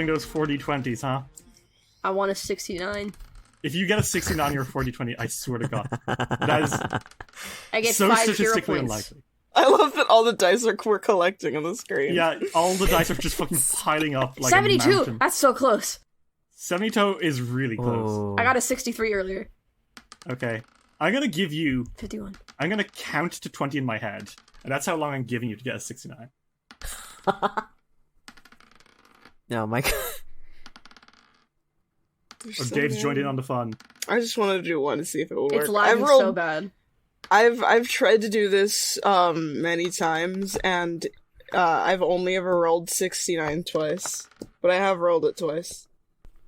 those 40-20s, huh? I want a 69. If you get a 69 on your 40-20, I swear to God. That is I get so 5 hero statistically points. unlikely. I love that all the dice we're collecting on the screen. Yeah, all the dice are just fucking piling up like 72! a mountain. That's so close. 72 is really close. Oh. I got a 63 earlier. Okay. I'm gonna give you... 51. I'm gonna count to 20 in my head. And that's how long I'm giving you to get a 69. No, my God. Oh, Dave's joined in on the fun. I just wanted to do one to see if it would work. It's lagging so bad. I've tried to do this many times, and I've only ever rolled 69 twice. But I have rolled it twice.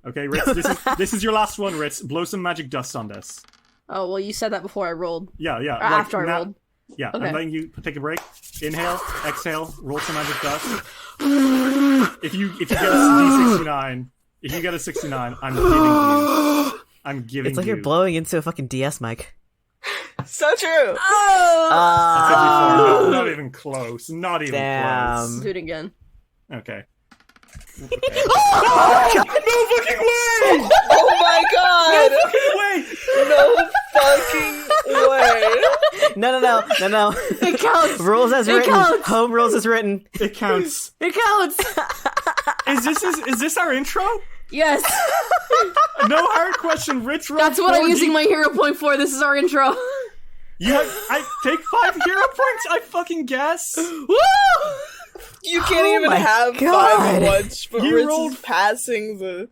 Okay, Ritz, this is your last one, Ritz. Blow some magic dust on this. Oh, well, you said that before I rolled. Yeah. Or after I rolled. Yeah, Okay. I'm letting you take a break. Inhale, exhale, roll some magic dust. If you get a D69, if you get a 69, I'm giving It's like you... you're blowing into a fucking DS mic. So true! Oh! That's 54. Not even close. Not even Damn. Do it again. close. Okay. Oh my God! No fucking way! No fucking way! No. It counts! Rules as It written. counts! Home rules as written. It counts. It counts! Is this our intro? Yes! No hard question. Rich roll. That's what I'm using my hero point for. This is our intro. I take 5 hero points. I fucking guess. Woo! You can't even my have God. 5 at once, but You Ritz rolled- is passing the...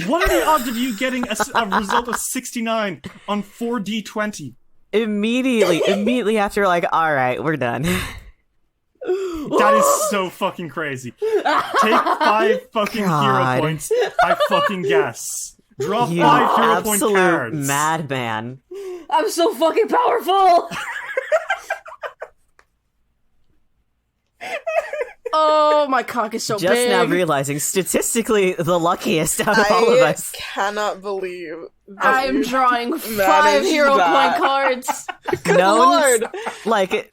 What are the odds of you getting a result of 69 on 4d20? Immediately after, you're like, all right, we're done. That is so fucking crazy. Take 5 fucking hero God. points. I fucking guess. Draw You 5 hero point absolute cards. madman. I'm so fucking powerful! Oh, my cock is so Just big. now realizing, statistically, the luckiest out of all of I us. cannot believe that I'm you drawing 5 managed hero that. point cards. Good No one's- lord! Like,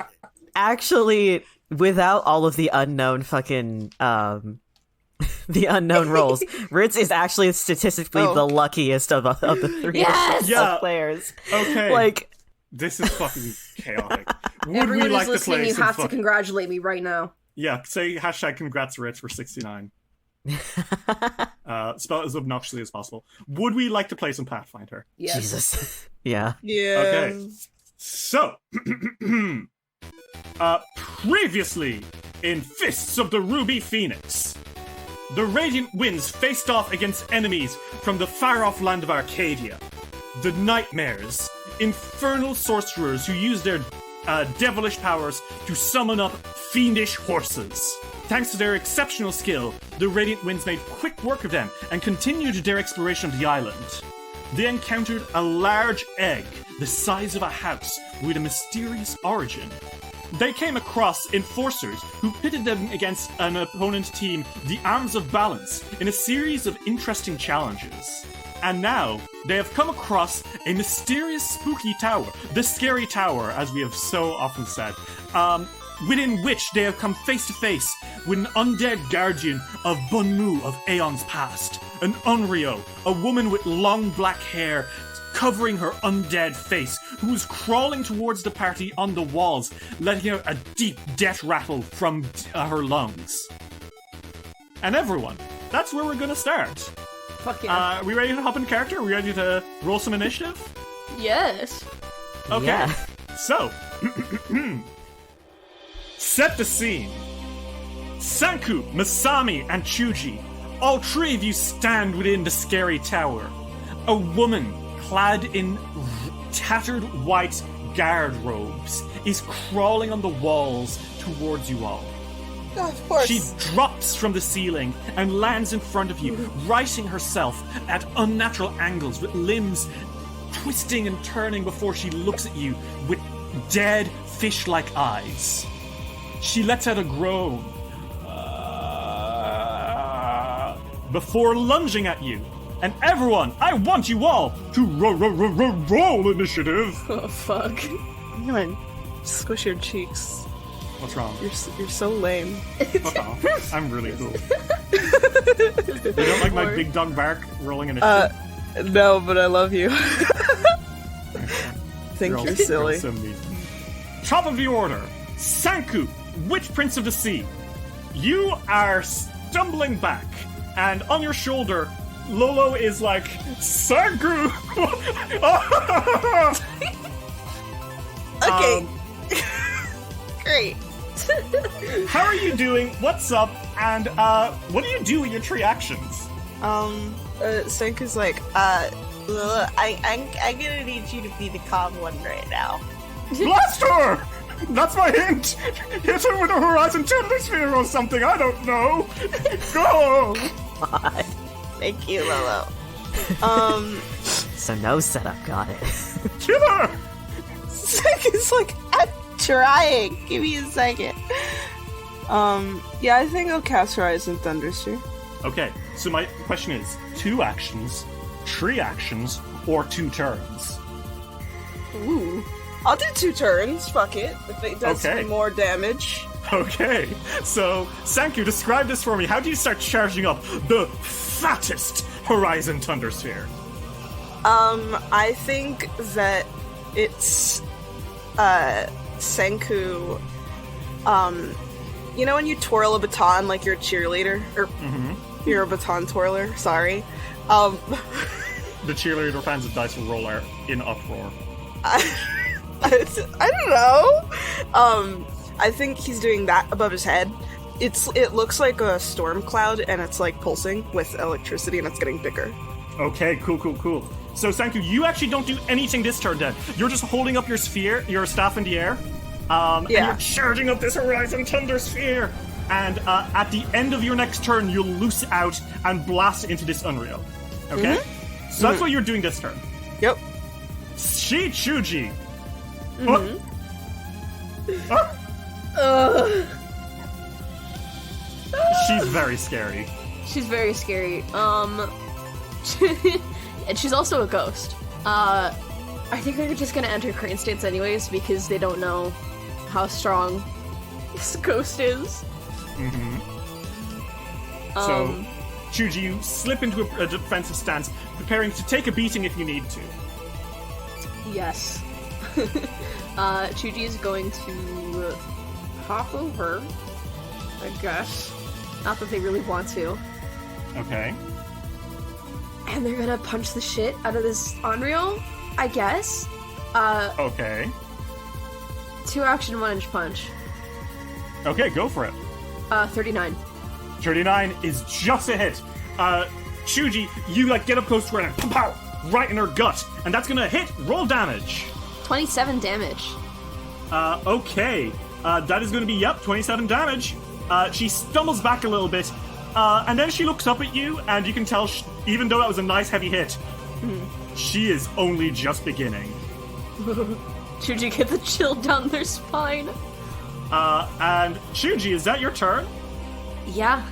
actually, without all of the unknown fucking, the unknown rolls, Ritz is actually statistically Oh. the luckiest of the 3 Yes! Yeah. players. Okay. Like, This is fucking chaotic. Would Everyone we like who's to play listening, you some have to fucking... congratulate me right now. Yeah, say hashtag congrats Rich for 69. Spell it as obnoxiously as possible. Would we like to play some Pathfinder? Yes. Jesus. Yeah. Yeah. Okay. So, previously in Fists of the Ruby Phoenix, the Radiant Winds faced off against enemies from the far-off land of Arcadia. The Nightmares, infernal sorcerers who use their devilish powers to summon up fiendish horses. Thanks to their exceptional skill, the Radiant Winds made quick work of them and continued their exploration of the island. They encountered a large egg the size of a house with a mysterious origin. They came across enforcers who pitted them against an opponent team, the Arms of Balance, in a series of interesting challenges. And now, they have come across a mysterious spooky tower, the Scary Tower, as we have so often said, within which they have come face to face with an undead guardian of Bunmu of aeons past, an Onryo, a woman with long black hair covering her undead face, who is crawling towards the party on the walls, letting out a deep death rattle from her lungs. And everyone, that's where we're gonna start. Fuck yeah. Are we ready to hop in character? Are we ready to roll some initiative? Yes. Okay, Yeah. so set the scene. Sanku, Masami, and Chuji, all 3 of you stand within the Scary Tower. A woman clad in tattered white guard robes is crawling on the walls towards you all. Of course. She drops from the ceiling and lands in front of you, righting herself at unnatural angles with limbs twisting and turning before she looks at you with dead fish-like eyes. She lets out a groan before lunging at you. And everyone, I want you all to roll initiative. Oh, fuck. I'm gonna squish your cheeks. What's wrong? You're so lame. Oh, I'm really cool. You don't like my big dog bark rolling in a shit? No, but I love you. Think all- you're silly. all so mean. Top of the order, Sanku, Witch Prince of the Sea. You are stumbling back, and on your shoulder, Lolo is like, Sanku! Okay. Great. How are you doing? What's up? And what do you do with your 3 actions? Senku's like, I'm gonna need you to be the calm one right now. Blast her! That's my hint! Hit her with a Horizon Tender Sphere or something, I don't know! Go! Thank you, Lolo. So no setup, got it. Kill her! Senku's like, I'm trying. Give me a second. Yeah, I think I'll cast Horizon Thunder Sphere. Okay, so my question is, 2 actions, 3 actions, or 2 turns? Ooh. I'll do 2 turns, fuck it. If it does Okay. more damage. Okay, so, Sanku, describe this for me. How do you start charging up the fattest Horizon Thunder Sphere? I think that it's, Senku, you know when you twirl a baton like you're a cheerleader? Or, you're a baton twirler, sorry. The cheerleader fans of Dice Roll are in uproar. I don't know. I think he's doing that above his head. It looks like a storm cloud, and it's like pulsing with electricity, and it's getting bigger. Okay, cool. So, Sanku, you actually don't do anything this turn then. You're just holding up your sphere, your staff in the air, and you're charging up this Horizon Thunder Sphere. And at the end of your next turn, you'll loose out and blast into this Onryo. Okay? So that's what you're doing this turn. Yep. Shi Chuji. She's very scary. She's very scary. And she's also a ghost. I think they're just gonna enter Crane Stance anyways because they don't know how strong this ghost is. So, Chuji, you slip into a defensive stance, preparing to take a beating if you need to. Yes. Chuji is going to hop over, I guess. Not that they really want to. Okay. And they're gonna punch the shit out of this Onryo, I guess. Okay. 2 action, 1 inch punch. Okay, go for it. 39. 39 is just a hit. Chuji, you get up close to her and pow, right in her gut, and that's gonna hit. Roll damage. 27 damage. Okay. That is gonna be 27 damage. She stumbles back a little bit, and then she looks up at you, and you can tell, even though that was a nice heavy hit, she is only just beginning. Chuji get the chill down their spine. And Chuji, is that your turn? Yeah.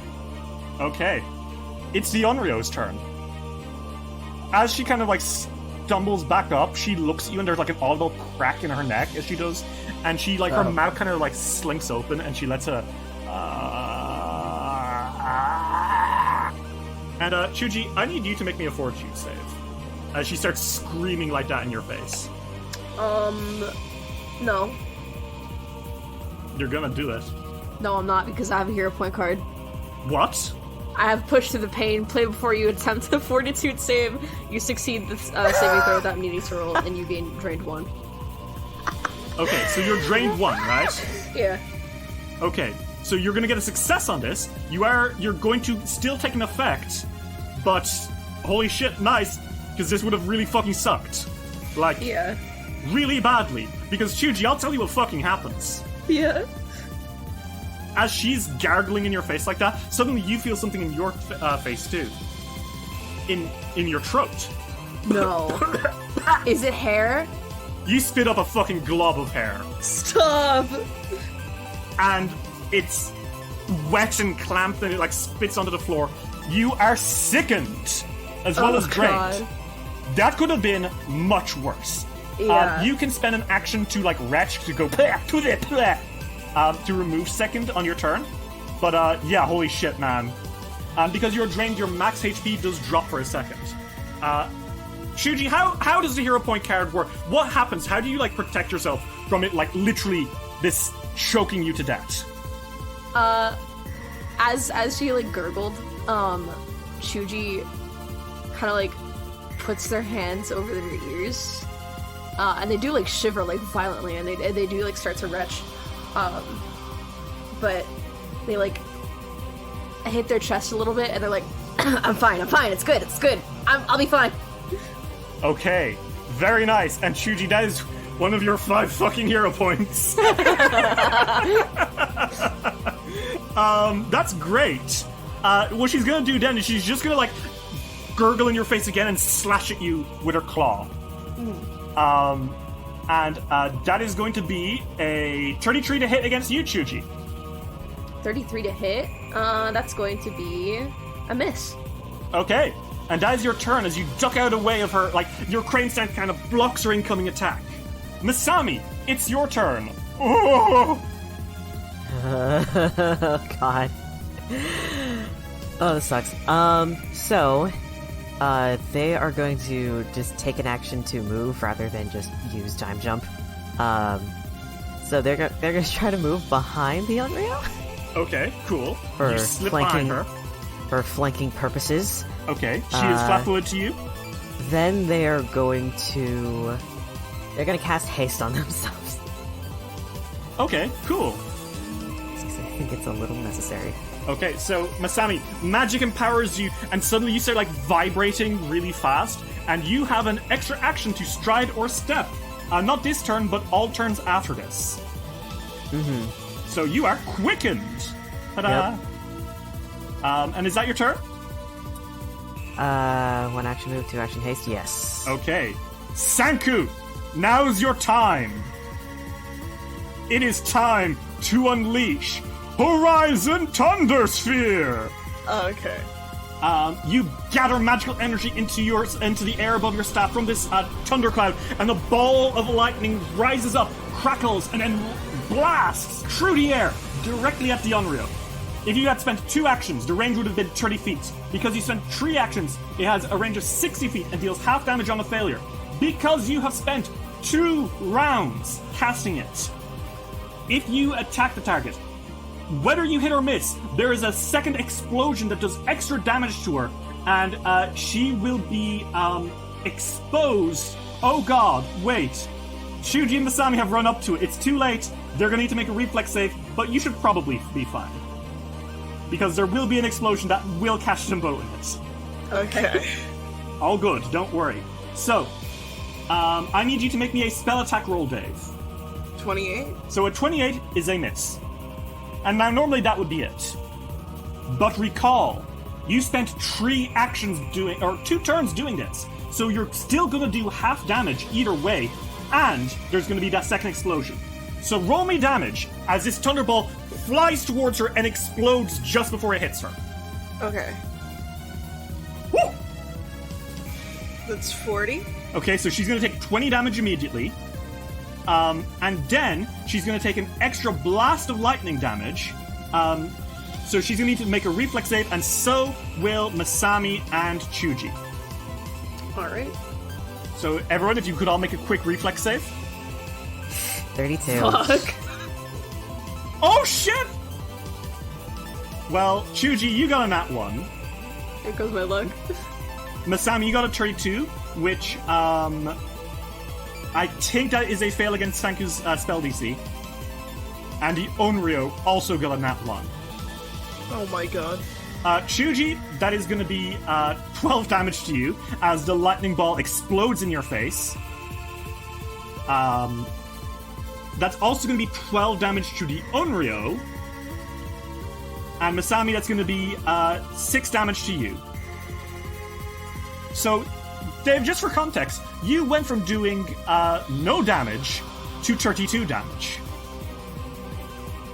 Okay. It's the Onryo's turn. As she kind of stumbles back up, she looks at you and there's an audible crack in her neck as she does, and she her mouth kind of slinks open and she lets a and Chuji, I need you to make me a fortitude save. As she starts screaming like that in your face. No. You're gonna do it. No, I'm not, because I have a hero point card. What? I have Push Through the Pain, play before you attempt a fortitude save, you succeed the saving throw without needing to roll, and you gain drained 1. Okay, so you're drained 1, right? Yeah. Okay, so you're gonna get a success on this. You're going to still take an effect, but holy shit, nice, because this would have really fucking sucked. Yeah. Really badly. Because Chuji, I'll tell you what fucking happens. Yeah. As she's gargling in your face like that, suddenly you feel something in your face too. In your throat. No. Is it hair? You spit up a fucking glob of hair. Stop! And it's wet and clamped and it spits onto the floor. You are sickened as well as drained. God. That could have been much worse. Yeah. You can spend an action to retch, to go bleh, to the bleh, to remove second on your turn. But yeah, holy shit, man. Because you're drained, your max HP does drop for a second. Shuji, how does the hero point card work? What happens? How do you, like, protect yourself from it, like, literally this choking you to death? As she, like, gurgled, Shuji kind of, like, puts their hands over their ears, and they do, like, shiver, like, violently, and they do, like, start to retch, but they, like, hit their chest a little bit, and they're like, I'm fine, it's good, I'll be fine. Okay, very nice, and Shuji, that is one of your 5 fucking hero points. That's great. What she's gonna do then is she's just gonna, like, gurgle in your face again and slash at you with her claw. And that is going to be a 33 to hit against you, Shuji. 33 to hit? That's going to be a miss. Okay, and that is your turn as you duck out of the way of her, like, your crane stand kind of blocks her incoming attack. Masami, it's your turn. Oh! God. Oh, this sucks. So, they are going to just take an action to move rather than just use time jump. So they're gonna try to move behind the Onryo. Okay, cool. For you slip flanking, behind her. For flanking purposes. Okay, she is flat-footed to you. Then they are going to... They're gonna cast haste on themselves. Okay, cool. I think it's a little necessary. Okay, so, Masami, magic empowers you, and suddenly you start, like, vibrating really fast, and you have an extra action to stride or step. Not this turn, but all turns after this. Mm-hmm. So you are quickened. Ta-da! Yep. And is that your turn? 1 action move, 2 action haste, yes. Okay. Sanku, now's your time. It is time to unleash Horizon Thundersphere. Okay. You gather magical energy into the air above your staff from this thundercloud, and the ball of lightning rises up, crackles, and then blasts through the air directly at the Onryo. If you had spent 2 actions, the range would have been 30 feet. Because you spent 3 actions, it has a range of 60 feet and deals half damage on a failure. Because you have spent 2 rounds casting it, if you attack the target, whether you hit or miss, there is a second explosion that does extra damage to her, and she will be exposed. Oh god, wait. Shuji and Masami have run up to it. It's too late. They're gonna need to make a reflex save, but you should probably be fine. Because there will be an explosion that will catch them both in it. Okay. All good, don't worry. So, I need you to make me a spell attack roll, Dave. 28? So a 28 is a miss. And now normally that would be it. But recall, you spent 3 actions doing, or 2 turns doing this. So you're still gonna do half damage either way, and there's gonna be that second explosion. So roll me damage as this thunderball flies towards her and explodes just before it hits her. Okay. Woo! That's 40? Okay, so she's gonna take 20 damage immediately. And then she's going to take an extra blast of lightning damage. So she's going to need to make a reflex save, and so will Masami and Chuji. Alright. So everyone, if you could all make a quick reflex save. 32. Fuck. Oh shit! Well, Chuji, you got a nat 1. There goes my luck. Masami, you got a 32, which, I think that is a fail against Sanku's spell DC. And the Onryo also got a nat 1. Oh my god. Shuji, that is going to be 12 damage to you as the lightning ball explodes in your face. That's also going to be 12 damage to the Onryo. And Masami, that's going to be 6 damage to you. So, Dave, just for context, you went from doing no damage to 32 damage.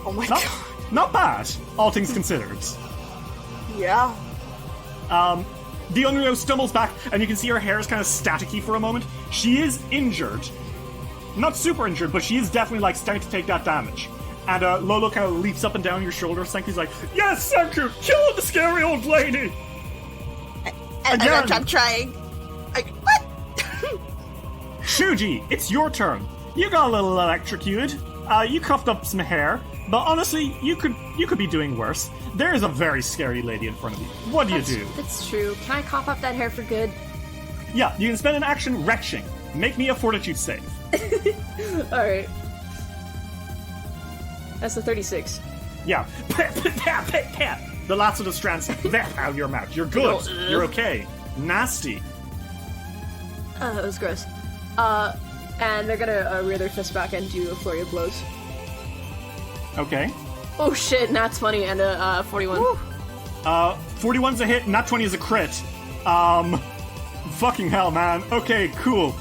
Oh my god. Not bad, all things considered. Yeah. The Onryo stumbles back, and you can see her hair is kind of staticky for a moment. She is injured. Not super injured, but she is definitely, like, starting to take that damage. And Lolo kind of leaps up and down your shoulder. Sanku's like, yes, Sanku, kill the scary old lady! I'm trying. What? Shuji, it's your turn. You got a little electrocuted. You cuffed up some hair. But honestly, you could be doing worse. There is a very scary lady in front of you. What do you do? That's true. Can I cough up that hair for good? Yeah, you can spend an action retching. Make me a fortitude save. Alright. That's a 36. Yeah. The last of the strands out of your mouth. You're good. You're okay. Nasty. That was gross. And they're gonna rear their fist back and do a flurry of blows. Okay. Oh shit, Nat's 20 and a 41. Woo. 41's a hit, Nat 20 is a crit. Fucking hell, man. Okay, cool.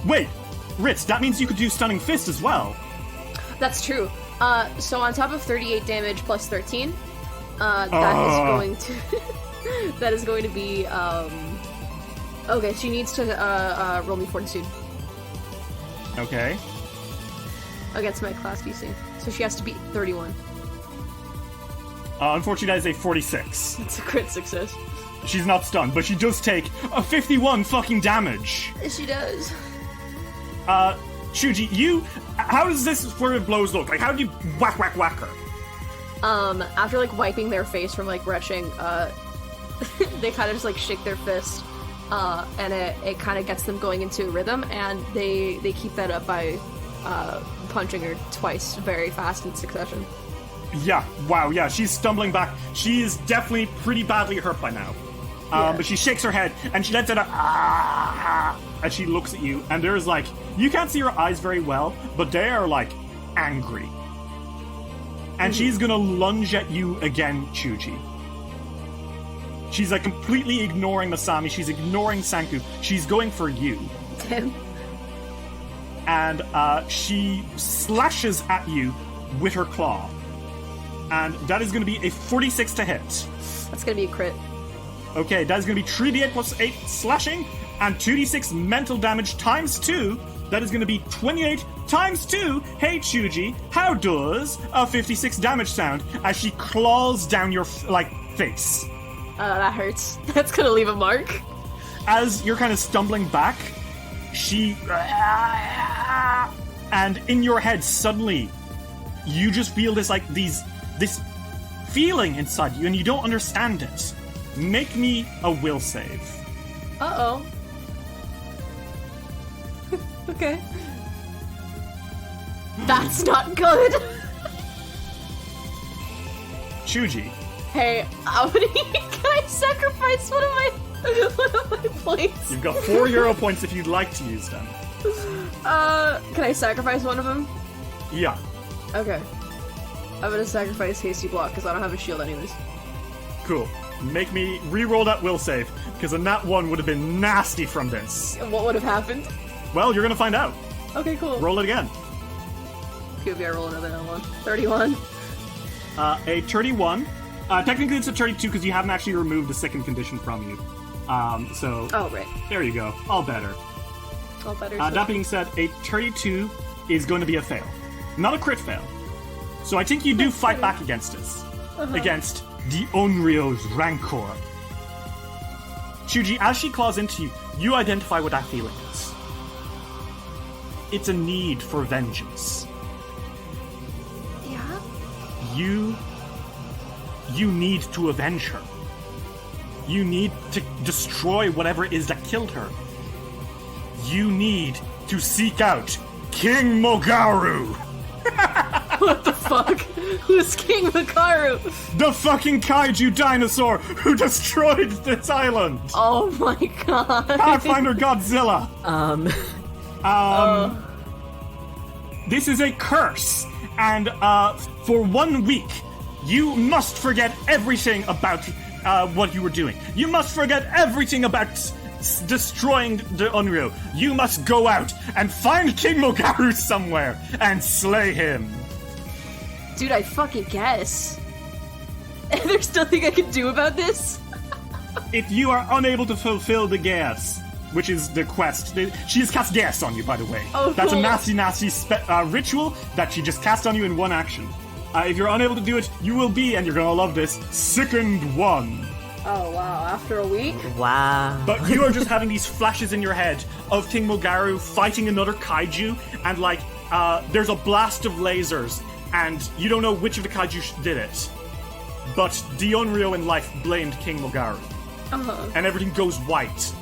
Wait, Ritz, that means you could do Stunning Fist as well. That's true. So on top of 38 damage plus 13, that is going to... that is going to be, okay, she needs to, roll me Fortitude. Okay. Against my class DC. So she has to beat 31. Unfortunately, that is a 46. It's a crit success. She's not stunned, but she does take a 51 fucking damage. She does. Shuji, how does this flurry of blows look? Like, how do you whack her? After, like, wiping their face from, like, retching, they kind of just, like, shake their fist, and it kind of gets them going into a rhythm, and they keep that up by, punching her twice very fast in succession. Yeah, wow, yeah, she's stumbling back. She is definitely pretty badly hurt by now. Yeah. But she shakes her head, and she lets out and she looks at you, and there's like, you can't see her eyes very well, but they are like, angry. And she's gonna lunge at you again, Chuji. She's like completely ignoring Masami, she's ignoring Sanku, she's going for you. Damn. And she slashes at you with her claw. And that is going to be a 46 to hit. That's going to be a crit. Okay, that is going to be 3d8 plus 8 slashing, and 2d6 mental damage times 2. That is going to be 28 times 2. Hey, Chuji, how does a 56 damage sound as she claws down your, face? That hurts. That's going to leave a mark. As you're kind of stumbling back, she... And in your head, suddenly, you just feel this feeling inside you, and you don't understand it. Make me a will save. Uh-oh. Okay. That's not good! Chuji. Hey, can I sacrifice one of my points? You've got 4 euro points if you'd like to use them. Can I sacrifice one of them? Yeah. Okay. I'm gonna sacrifice Hasty Block, because I don't have a shield anyways. Cool. Make me re-roll that will save, because a nat 1 would have been nasty from this. And what would have happened? Well, you're gonna find out. Okay, cool. Roll it again. Maybe I roll another one. 31. A 31. Technically it's a 32 because you haven't actually removed the second condition from you. So... Oh, right. There you go. All better. All better. That being said, a 32 is going to be a fail. Not a crit fail. So I think you do fight back against us. Against the Onryo's Rancor. Chuji, as she claws into you, you identify what that feeling is. It's a need for vengeance. Yeah? You need to avenge her. You need to destroy whatever it is that killed her. You need to seek out King Mogaru! What the fuck? Who's King Makaru? The fucking kaiju dinosaur who destroyed this island! Oh my god. Pathfinder Godzilla! Oh. This is a curse, and for 1 week, you must forget everything about what you were doing. You must forget everything about destroying the Onryo. You must go out and find King Mogaru somewhere and slay him. Dude, I fucking guess. There's nothing I can do about this? If you are unable to fulfill the gas, which is the quest. She has cast Gas on you, by the way. Oh, That's cool. a nasty ritual that she just cast on you in one action. If you're unable to do it, you will be, and you're gonna love this, sickened 1. Oh wow, after a week? Wow. But you are just having these flashes in your head of King Mogaru fighting another kaiju, and like, there's a blast of lasers, and you don't know which of the kaiju did it. But the Onryo in life blamed King Mogaru. Uh-huh. And everything goes white.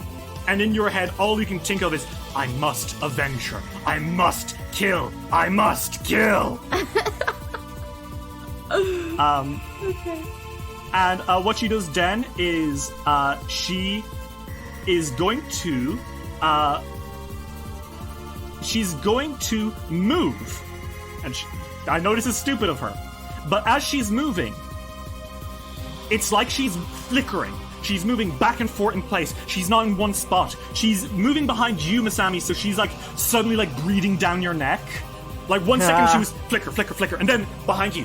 And in your head, all you can think of is, I must avenge her. I must kill. I must kill. Okay. And what she does then is she is going to she's going to move. And I know this is stupid of her, but as she's moving, it's like she's flickering. She's moving back and forth in place. She's not in one spot. She's moving behind you, Masami, so she's like suddenly like breathing down your neck. Like 1 second she was flicker, flicker, flicker, and then behind you.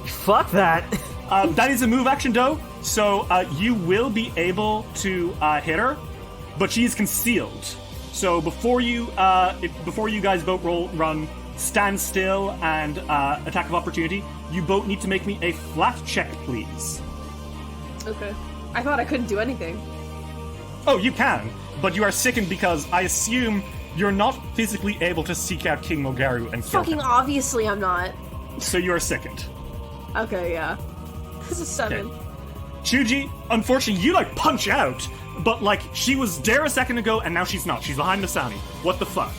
Fuck that. That is a move action though, so you will be able to hit her, but she is concealed. So before you guys both run, stand still and attack of opportunity, you both need to make me a flat check, please. Okay. I thought I couldn't do anything. Oh, you can, but you are sickened because I assume you're not physically able to seek out King Mogaru and kill Fucking him. obviously I'm not. So you are sickened. Okay, yeah. This is 7. Okay. Chuji, unfortunately, you like punch out, but like she was there a second ago and now she's not. She's behind Masami. What the fuck?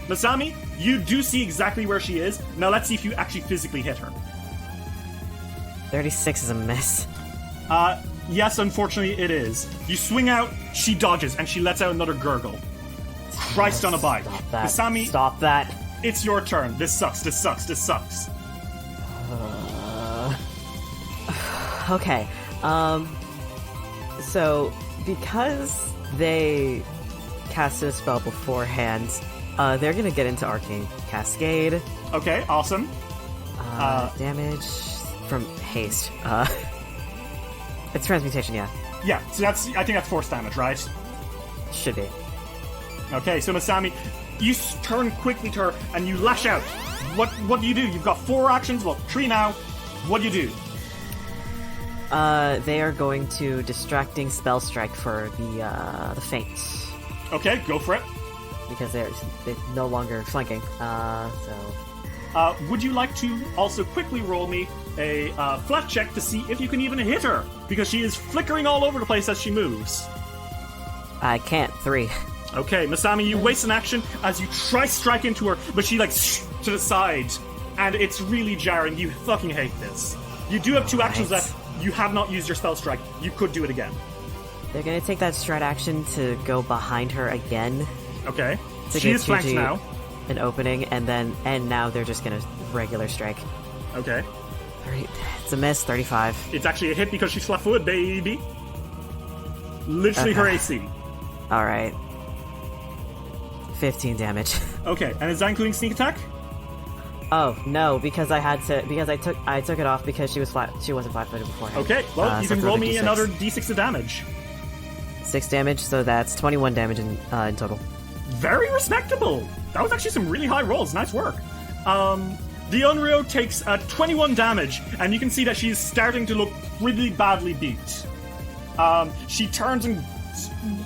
Masami, you do see exactly where she is. Now let's see if you actually physically hit her. 36 is a miss. Yes, unfortunately it is. You swing out, she dodges, and she lets out another gurgle. Christ on a bike. Stop that. Masami, Stop that. it's your turn. This sucks, this sucks, this sucks. Okay. So, because they casted a spell beforehand, they're gonna get into Arcane Cascade. Okay, awesome. Damage from haste. It's transmutation, yeah. Yeah, so I think that's force damage, right? Should be. Okay, so Masami, you turn quickly to her and you lash out. What do you do? You've got 4 actions, well, 3 now. What do you do? They are going to distracting spell strike for the feint, Okay, go for it. because they're no longer flanking. Would you like to also quickly roll me a flat check to see if you can even hit her? Because she is flickering all over the place as she moves. I can't. 3. Okay, Masami, you waste an action as you try strike into her, but she like to the side, and it's really jarring. You fucking hate this. You do have 2 actions Right. left. You have not used your spell strike. You could do it again. They're gonna take that stride action to go behind her again. Okay. To She give is flanked Chuji now. an opening, and now they're just gonna regular strike. Okay. Alright, it's a miss. 35. It's actually a hit because she's flat-footed, baby. Literally her Okay. AC. All right. 15 damage. Okay, and is that including sneak attack? Oh no, because I took it off because she wasn't flat-footed beforehand. Okay, well, you so can it's roll another me D6. another d6 of damage. 6 damage, so that's 21 damage in total. Very respectable. That was actually some really high rolls. Nice work. The Onryo takes 21 damage, and you can see that she's starting to look really badly beat. She turns and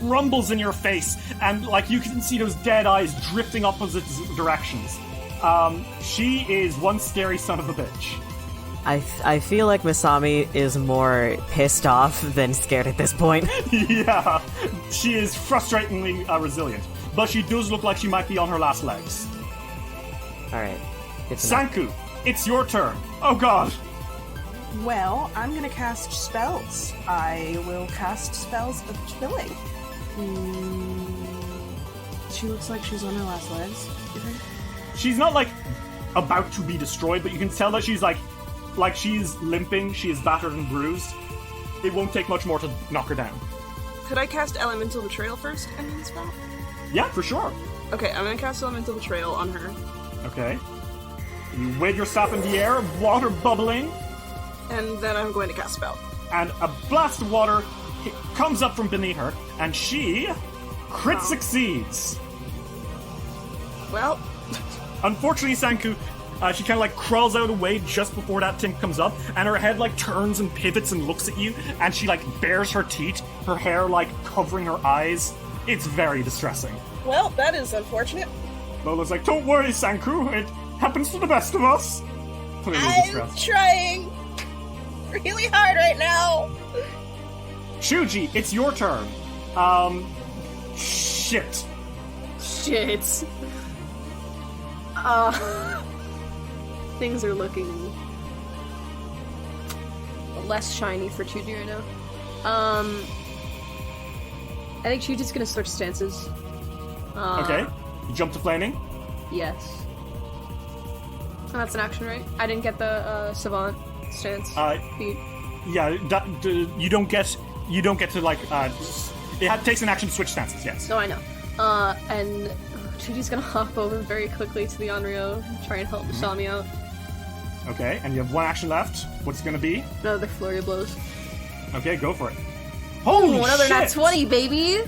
rumbles in your face, and like you can see those dead eyes drifting opposite directions. She is one scary son of a bitch. I feel like Masami is more pissed off than scared at this point. Yeah, she is frustratingly resilient, but she does look like she might be on her last legs. All right. Good to know. Sanku, it's your turn. Oh god. Well, I'm gonna cast spells. I will cast spells of killing. She looks like she's on her last legs, you think? She's not like about to be destroyed, but you can tell that she's like she's limping, she is battered and bruised. It won't take much more to knock her down. Could I cast Elemental Betrayal first and then spell? Yeah, for sure. Okay, I'm gonna cast Elemental Betrayal on her. Okay. You wave your staff in the air, water bubbling, And then I'm going to cast Spell. and a blast of water comes up from beneath her, and she crit succeeds. Well, Unfortunately, Sanku, she kind of like crawls out of the way just before that thing comes up, and her head like turns and pivots and looks at you, and she like bares her teeth, her hair like covering her eyes. It's very distressing. Well, that is unfortunate. Lola's like, don't worry, Sanku, it happens to the best of us. Clearly I'm distressed. trying really hard right now. Shuji, it's your turn. Shit. shit. Things are looking less shiny for Chuji right now. I think Chuji's gonna switch stances. Okay. You jump to flaming? Yes. Oh, that's an action, right? I didn't get the savant stance. Feat. Yeah, you don't get to like takes an action to switch stances, yes. No, I know. And Chuji's gonna hop over very quickly to the Onryo, try and help Masami out. Okay, and you have one action left. What's it gonna be? Another flurry of blows. Okay, go for it. Holy Ooh, another shit! nat 20, baby!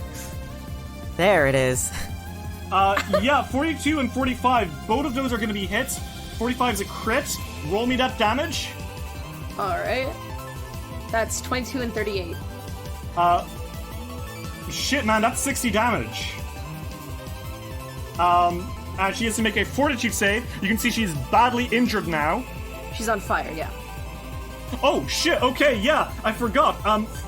There it is. Yeah, 42 and 45, both of those are gonna be hits. 45 is a crit. Roll me that damage. Alright. That's 22 and 38. Shit, man, that's 60 damage. And she has to make a fortitude save. You can see she's badly injured now. She's on fire, yeah. Oh, shit, okay, yeah, I forgot.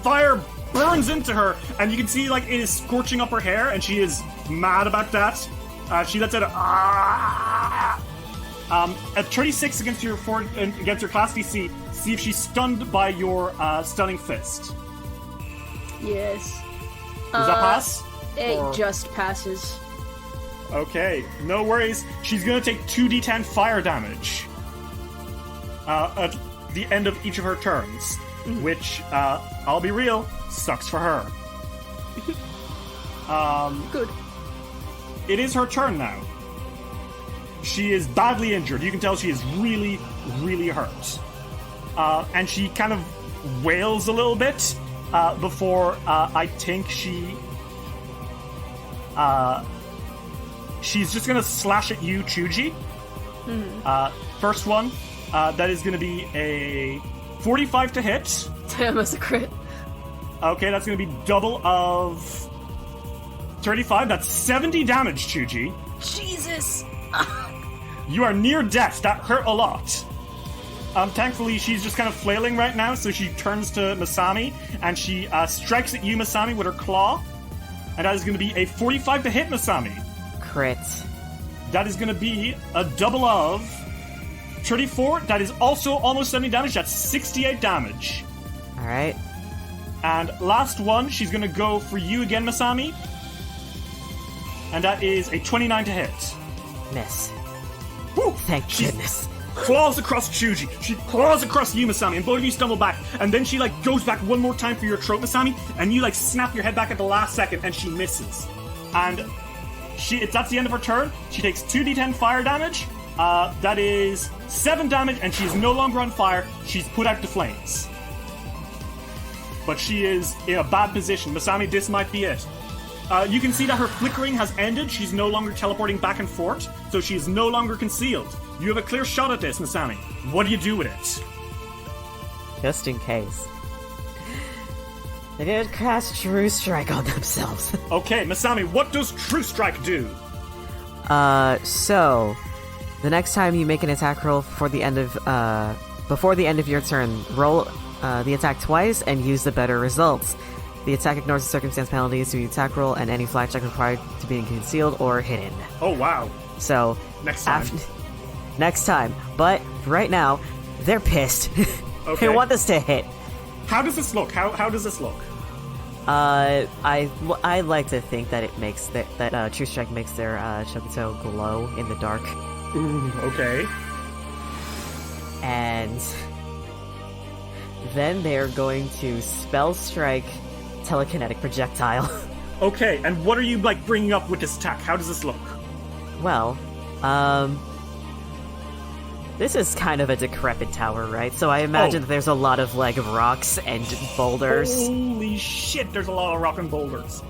Fire burns into her, and you can see, like, it is scorching up her hair, and she is mad about that. She lets out a... At 36 against your class DC, see if she's stunned by your stunning fist. Yes. Does that pass? It Or- just passes. Okay, no worries. She's gonna take 2d10 fire damage at the end of each of her turns, which, I'll be real, sucks for her. Good. It is her turn now. She is badly injured. You can tell she is really, really hurt. And she kind of wails a little bit before I think she's just gonna slash at you, Chuji. First one, that is gonna be a 45 to hit. Damn, that's a crit. Okay, that's gonna be double of 35. That's 70 damage, Chuji. Jesus! You are near death. That hurt a lot. Thankfully, she's just kind of flailing right now, so she turns to Masami, and she strikes at you, Masami, with her claw. And that is going to be a 45 to hit, Masami. Crit. That is going to be a double of 34. That is also almost 70 damage. That's 68 damage. Alright. And last one, she's going to go for you again, Masami. And that is a 29 to hit. Miss. Woo! Thank She goodness. claws across Chuji. She claws across you, Masami, and both of you stumble back. And then she, like, goes back one more time for your trope, Masami, and you, like, snap your head back at the last second, and she misses. And that's the end of her turn. She takes 2d10 fire damage. That is 7 damage, and she is no longer on fire. She's put out the flames. But she is in a bad position. Masami, this might be it. You can see that her flickering has ended. She's no longer teleporting back and forth, so she is no longer concealed. You have a clear shot at this, Masami. What do you do with it? Just in case. They didn't cast True Strike on themselves. Okay, Masami, what does True Strike do? So, the next time you make an attack roll before the end of your turn, roll the attack twice and use the better results. The attack ignores the circumstance penalties to the attack roll and any flag check required to be concealed or hidden. Oh, wow. So, Next time. Next time. But right now, they're pissed. Okay. They want this to hit. How does this look? How does this look? I like to think that it makes that True Strike makes their Shokuto glow in the dark, Ooh, okay. and then they're going to spell strike telekinetic projectile. Okay, and what are you, like, bringing up with this attack? How does this look? Well, This is kind of a decrepit tower, right? So I imagine there's a lot of, like, rocks and boulders. Holy shit, there's a lot of rock and boulders.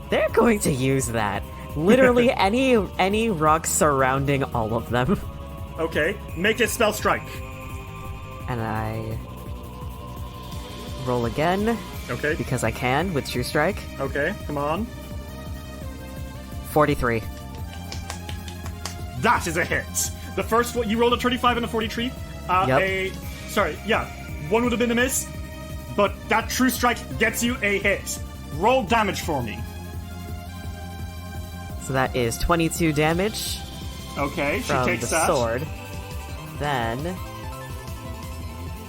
They're going to use that. Literally any rocks surrounding all of them. Okay, make a spell strike. And I roll again. Okay. Because I can with True Strike. Okay, come on. 43. That is a hit. The first one, you rolled a 35 and a 43. Yep. One would have been a miss, but that True Strike gets you a hit. Roll damage for me. So that is 22 damage Okay, she from takes the that. sword. Then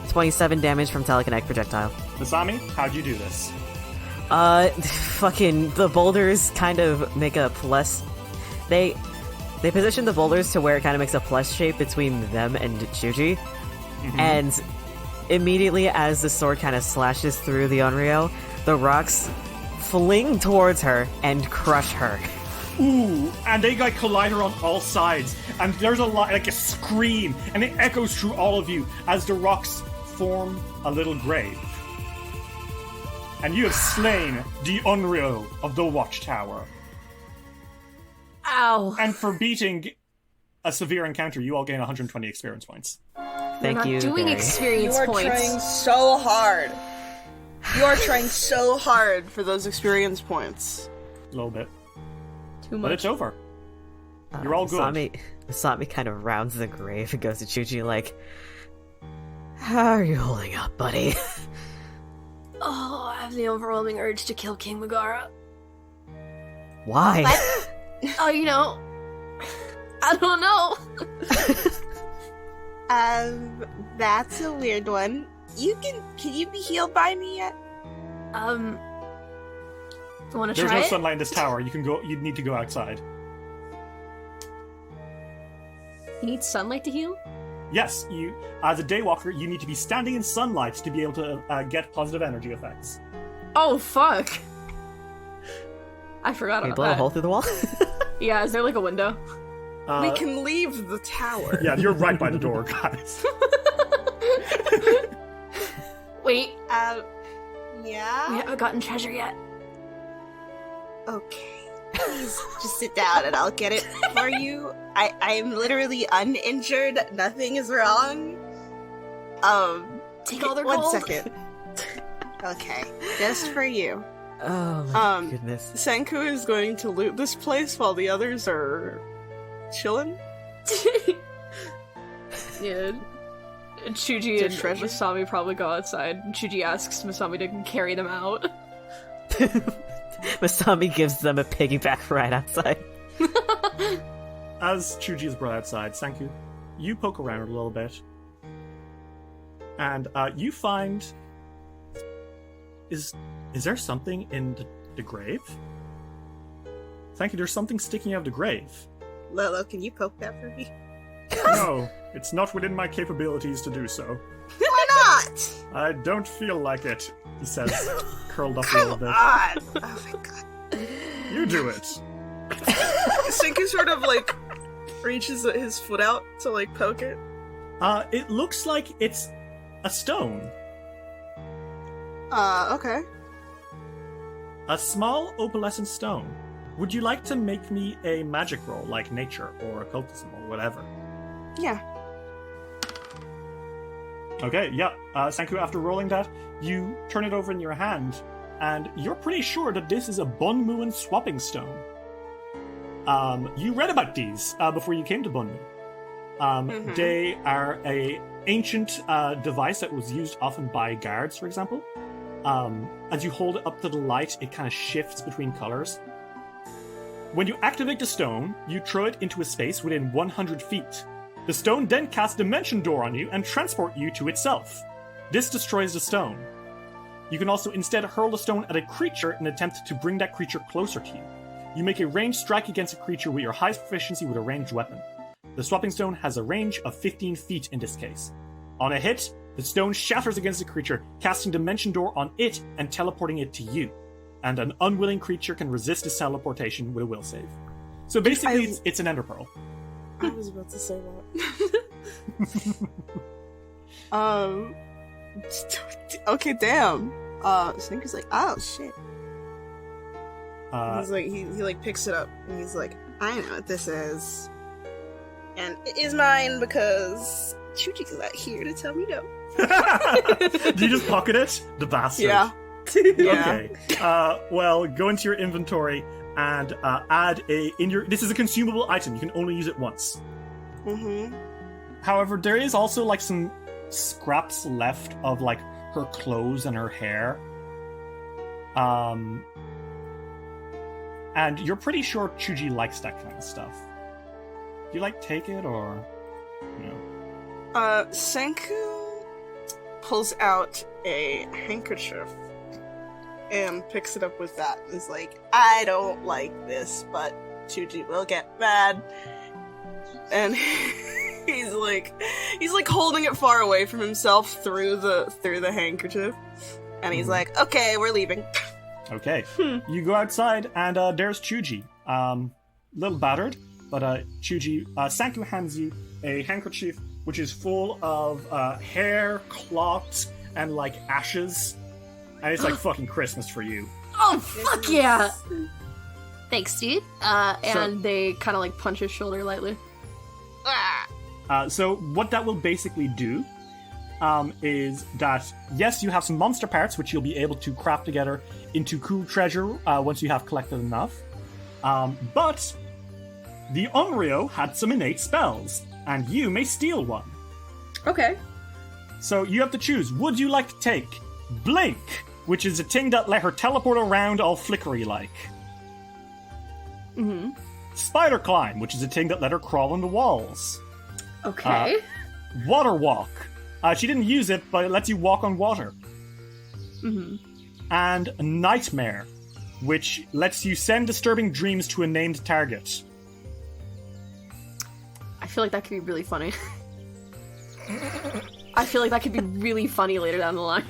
27 damage from telekinetic projectile. Masami, how'd you do this? Fucking the boulders kind of make a plus. They position the boulders to where it kind of makes a plus shape between them and Chuji. Mm-hmm. And immediately as the sword kind of slashes through the Onryo, the rocks fling towards her and crush her. Ooh, and they like collide her on all sides, and there's like a scream, and it echoes through all of you as the rocks form a little grave. And you have slain the Onryo of the Watchtower. Ow. And for beating a severe encounter, you all gain 120 experience points. Thank We're you. not doing Barry. experience You are points. trying so hard. You are trying so hard for those experience points. A little bit. Too But much. it's over. You're all good. Masami kind of rounds the grave and goes to Chuji like, "How are you holding up, buddy?" Oh, I have the overwhelming urge to kill King Megara. Why? Oh, you know, I don't know. That's a weird one. Can you be healed by me yet? Want to There's try no it? sunlight in this tower. You need to go outside. You need sunlight to heal? Yes, you as a daywalker, you need to be standing in sunlight to be able to get positive energy effects. Oh, fuck. I forgot Can you about blow a that. hole through the wall? Yeah, is there like a window? We can leave the tower. Yeah, you're right by the door, guys. Wait, Yeah? we haven't gotten treasure yet. Okay. Please just sit down and I'll get it for you. I'm literally uninjured. Nothing is wrong. Take all their one gold. second. Okay. Just for you. Oh my goodness. Senku is going to loot this place while the others are chilling. Yeah. Chuji Did and treasure? Masami probably go outside. Chuji asks Masami to carry them out. Masami gives them a piggyback ride outside. As Chuji is brought outside, Sanku, you poke around a little bit, and you find is there something in the grave? Thank you. There's something sticking out of the grave. Lolo, can you poke that for me? No, it's not within my capabilities to do so. Why not? I don't feel like it, he says, curled up a little bit. God. Oh my god. You do it. Senku sort of like reaches his foot out to like poke it. It looks like it's a stone. Okay. A small opalescent stone. Would you like to make me a magic roll, like nature or occultism or whatever? Yeah. Okay, yeah. Sanku, after rolling that, you turn it over in your hand, and you're pretty sure that this is a Bunmuin swapping stone. You read about these before you came to Bunmu. They are a ancient device that was used often by guards, for example. As you hold it up to the light, it kind of shifts between colors. When you activate the stone, you throw it into a space within 100 feet. The stone then casts Dimension Door on you and transport you to itself. This destroys the stone. You can also instead hurl the stone at a creature in an attempt to bring that creature closer to you. You make a ranged strike against a creature with your highest proficiency with a ranged weapon. The swapping stone has a range of 15 feet in this case. On a hit, the stone shatters against the creature, casting Dimension Door on it and teleporting it to you. And an unwilling creature can resist this teleportation with a will save. So basically, it's an Ender Pearl. I was about to say that. Okay, damn. Senku's like, oh shit. He's like, he like picks it up and he's like, I know what this is. And it is mine because Chuji's not here to tell me no. Do you just pocket it? The bastard. Yeah. Okay. Well, go into your inventory and add this is a consumable item. You can only use it once. Mm-hmm. However, there is also like some scraps left of like her clothes and her hair. And you're pretty sure Chuji likes that kind of stuff. Do you like take it or no? Senku pulls out a handkerchief and picks it up with that. And is like, I don't like this, but Chuji will get mad. And he's like holding it far away from himself through the handkerchief. And he's like, okay, we're leaving. Okay. You go outside and there's Chuji. Little battered, but Chuji, Senku hands you a handkerchief which is full of hair, clots, and like ashes. And it's like fucking Christmas for you. Oh, fuck yeah! Thanks, dude. And they kind of like punch his shoulder lightly. So what that will basically do is that, yes, you have some monster parts which you'll be able to craft together into cool treasure once you have collected enough. But the Onryo had some innate spells, and you may steal one. Okay. So you have to choose. Would you like to take Blink, which is a thing that let her teleport around all flickery-like? Mm-hmm. Spider Climb, which is a thing that let her crawl on the walls. Okay. Water Walk. She didn't use it, but it lets you walk on water. Mm-hmm. And Nightmare, which lets you send disturbing dreams to a named target. I feel like that could be really funny. I feel like that could be really funny later down the line.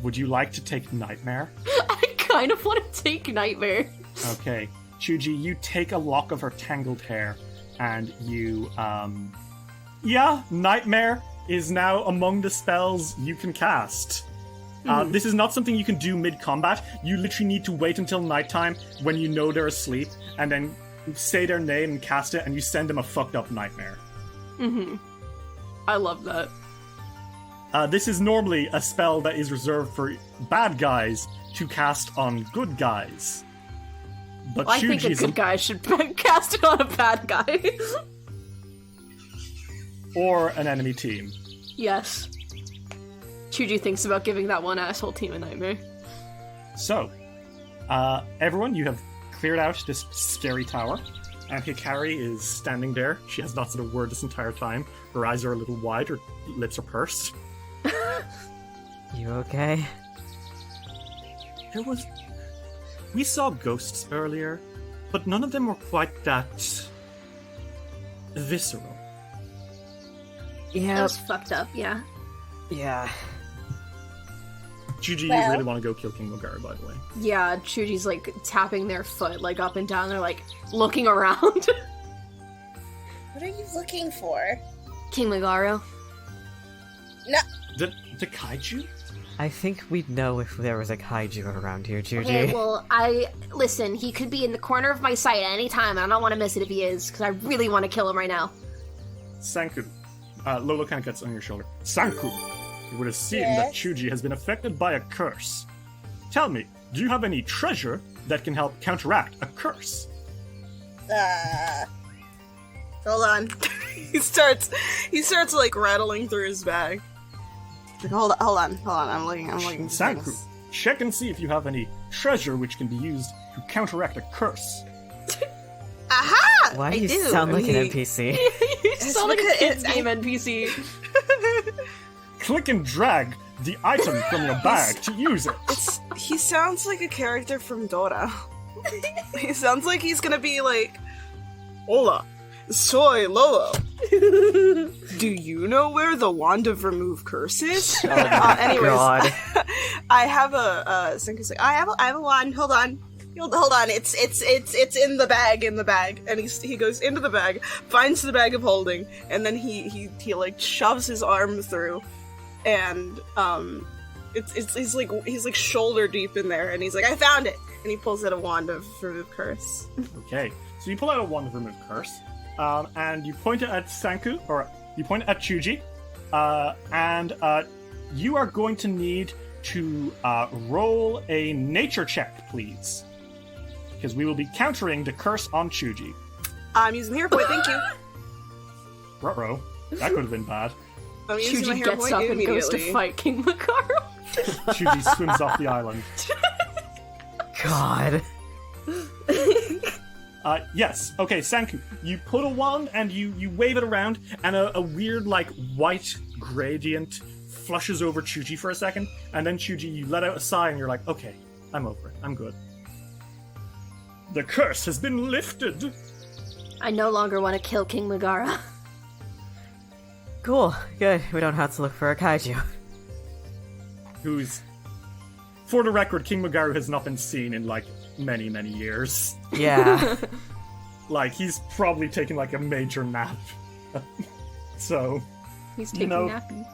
Would you like to take Nightmare? I kind of want to take Nightmare. Okay. Chuji, you take a lock of her tangled hair, and you, Nightmare is now among the spells you can cast. This is not something you can do mid-combat. You literally need to wait until nighttime when you know they're asleep, and then say their name and cast it, and you send them a fucked up nightmare. Mm-hmm. I love that. This is normally a spell that is reserved for bad guys to cast on good guys. But well, I think a good guy should cast it on a bad guy. Or an enemy team. Yes. Chuji thinks about giving that one asshole team a nightmare. So, everyone, you have cleared out this scary tower, and Hikari is standing there. She has not said a word this entire time. Her eyes are a little wide, her lips are pursed. You okay? We saw ghosts earlier, but none of them were quite that visceral. That Yeah. was fucked up, yeah. Yeah. Chuji, you really want to go kill King Mogari, by the way. Yeah, Chuji's like tapping their foot like up and down. They're like looking around. What are you looking for? King Megaro. No. The kaiju? I think we'd know if there was a kaiju around here, Chuji. Okay, well, listen, he could be in the corner of my sight at any time, and I don't want to miss it if he is, because I really want to kill him right now. Sanku. Lolo kind of gets on your shoulder. Sanku, you would have seen that Chuji has been affected by a curse. Tell me, do you have any treasure that can help counteract a curse? Hold on. He starts like rattling through his bag. Like, hold on. I'm looking. Sanku, check and see if you have any treasure which can be used to counteract a curse. Aha! Why do I you do. sound like an NPC? You sound like a kid's game NPC. Click and drag the item from your bag to use it. He sounds like a character from Dora. He sounds like he's gonna be like, Hola, soy Lolo. Do you know where the wand of remove curse is? Anyways, God. I have a Senku's like, I have a wand. Hold on. Hold on, it's in the bag, and he goes into the bag, finds the bag of holding, and then he like shoves his arm through, and he's like shoulder deep in there, and he's like, I found it, and he pulls out a wand of remove curse. Okay, so you pull out a wand of remove curse, and you point it at Sanku, or you point it at Chuji, and you are going to need to roll a nature check, please. Because we will be countering the curse on Chuji. I'm using hero point, thank you. Ruh-roh. That could have been bad. I'm using my Chuji hero gets point up and goes to immediately. fight King Makaro. Chuji swims off the island. God. Yes. Okay, Sanku. You put a wand and you wave it around, and a weird, like, white gradient flushes over Chuji for a second, and then Chuji, you let out a sigh, and you're like, okay, I'm over it. I'm good. The curse has been lifted. I no longer want to kill King Megara. Cool. Good. We don't have to look for a kaiju. Who's, for the record, King Magaru has not been seen in, like, many, many years. Yeah. Like, he's probably taken, like, a major nap. So, He's taking know, nappy.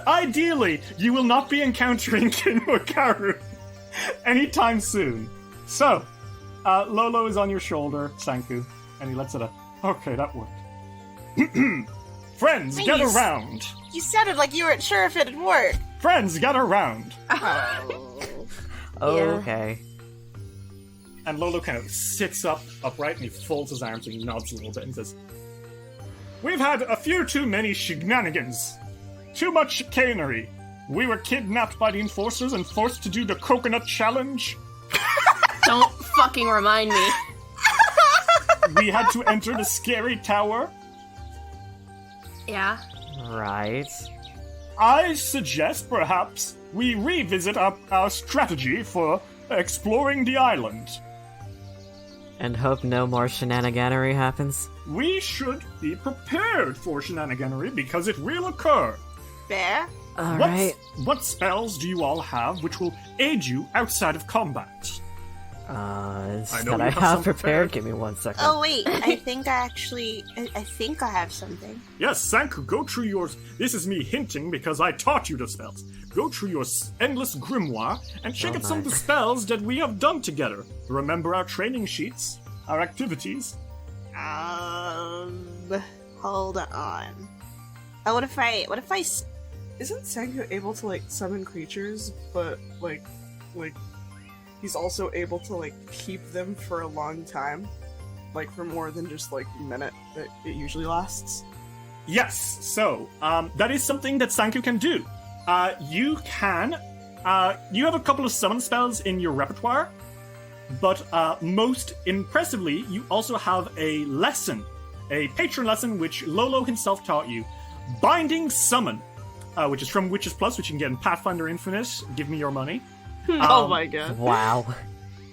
Ideally, you will not be encountering King Magaru anytime soon. So, Lolo is on your shoulder, Sanku, and he lets it up. Okay, that worked. Friends, Please. get around! You sounded like you weren't sure if it'd work. Friends, get around! Okay. And Lolo kind of sits upright, and he folds his arms and he nods a little bit and says, We've had a few too many shenanigans. Too much chicanery. We were kidnapped by the enforcers and forced to do the coconut challenge. Don't fucking remind me. We had to enter the scary tower. Yeah. Right. I suggest perhaps we revisit our strategy for exploring the island. And hope no more shenaniganery happens. We should be prepared for shenaniganery because it will occur. Fair. Alright. What spells do you all have which will aid you outside of combat? That know I you have have some prepared. prepared. Give me 1 second. Oh wait, I think I think I have something. Yes, Sanku, go through yours. This is me hinting because I taught you the spells. Go through your endless grimoire and check out some of the spells that we have done together. Remember our training sheets, our activities. Hold on. Oh, what if I Isn't Sanku able to like summon creatures, but like he's also able to like keep them for a long time? Like for more than just like a minute that it usually lasts? Yes, so, that is something that Sanku can do. You have a couple of summon spells in your repertoire, but most impressively, you also have a lesson, a patron lesson which Lolo himself taught you, Binding Summon, which is from Witches Plus, which you can get in Pathfinder Infinite. Give me your money. Oh my god. Wow.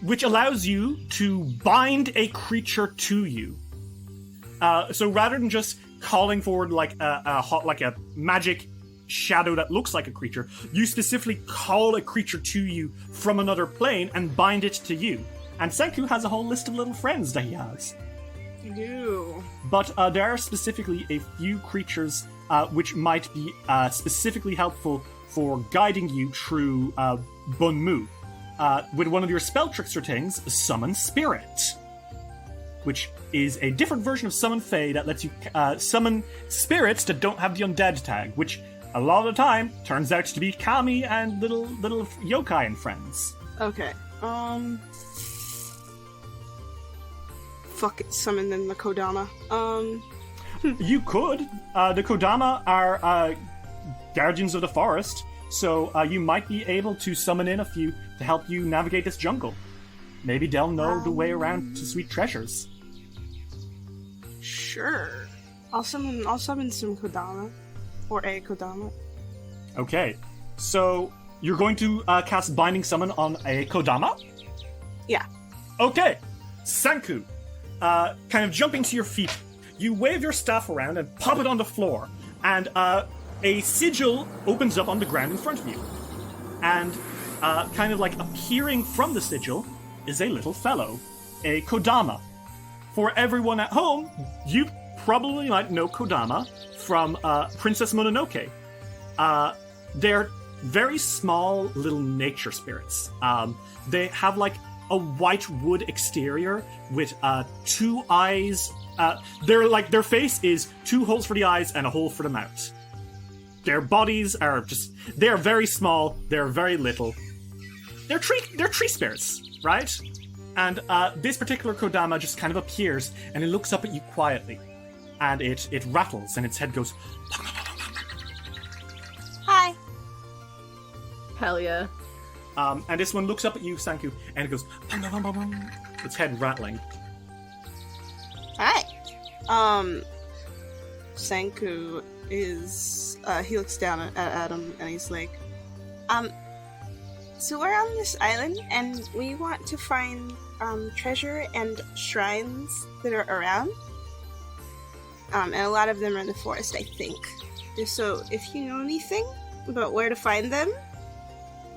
Which allows you to bind a creature to you. So rather than just calling forward like a magic shadow that looks like a creature, you specifically call a creature to you from another plane and bind it to you. And Senku has a whole list of little friends that he has. You do. But there are specifically a few creatures which might be specifically helpful for guiding you through Bunmu. With one of your spell trickster things, Summon Spirit, which is a different version of Summon Fey that lets you summon spirits that don't have the undead tag, which a lot of the time turns out to be Kami and little yokai and friends. Okay. Fuck it, summon in the Kodama. You could. The Kodama are guardians of the forest, so you might be able to summon in a few to help you navigate this jungle. Maybe they'll know the way around to sweet treasures. Sure. I'll summon some Kodama. Or a Kodama. Okay, so you're going to cast Binding Summon on a Kodama? Yeah. Okay, Sanku, kind of jumping to your feet, you wave your staff around and pop it on the floor, and a sigil opens up on the ground in front of you. And kind of like appearing from the sigil, is a little fellow, a Kodama. For everyone at home, you probably might know Kodama from Princess Mononoke. They're very small little nature spirits. They have like a white wood exterior with 2 eyes. Their face is 2 holes for the eyes and a hole for the mouth. Their bodies are they're very small, they're very little. They're tree spirits, right? And this particular Kodama just kind of appears and it looks up at you quietly. And it rattles and its head goes. Hi. Hell yeah. And this one looks up at you, Sanku, and it goes. Its head rattling. Hi. Sanku is he looks down at Adam and he's like, So we're on this island, and we want to find treasure and shrines that are around. And a lot of them are in the forest, I think. So if you know anything about where to find them,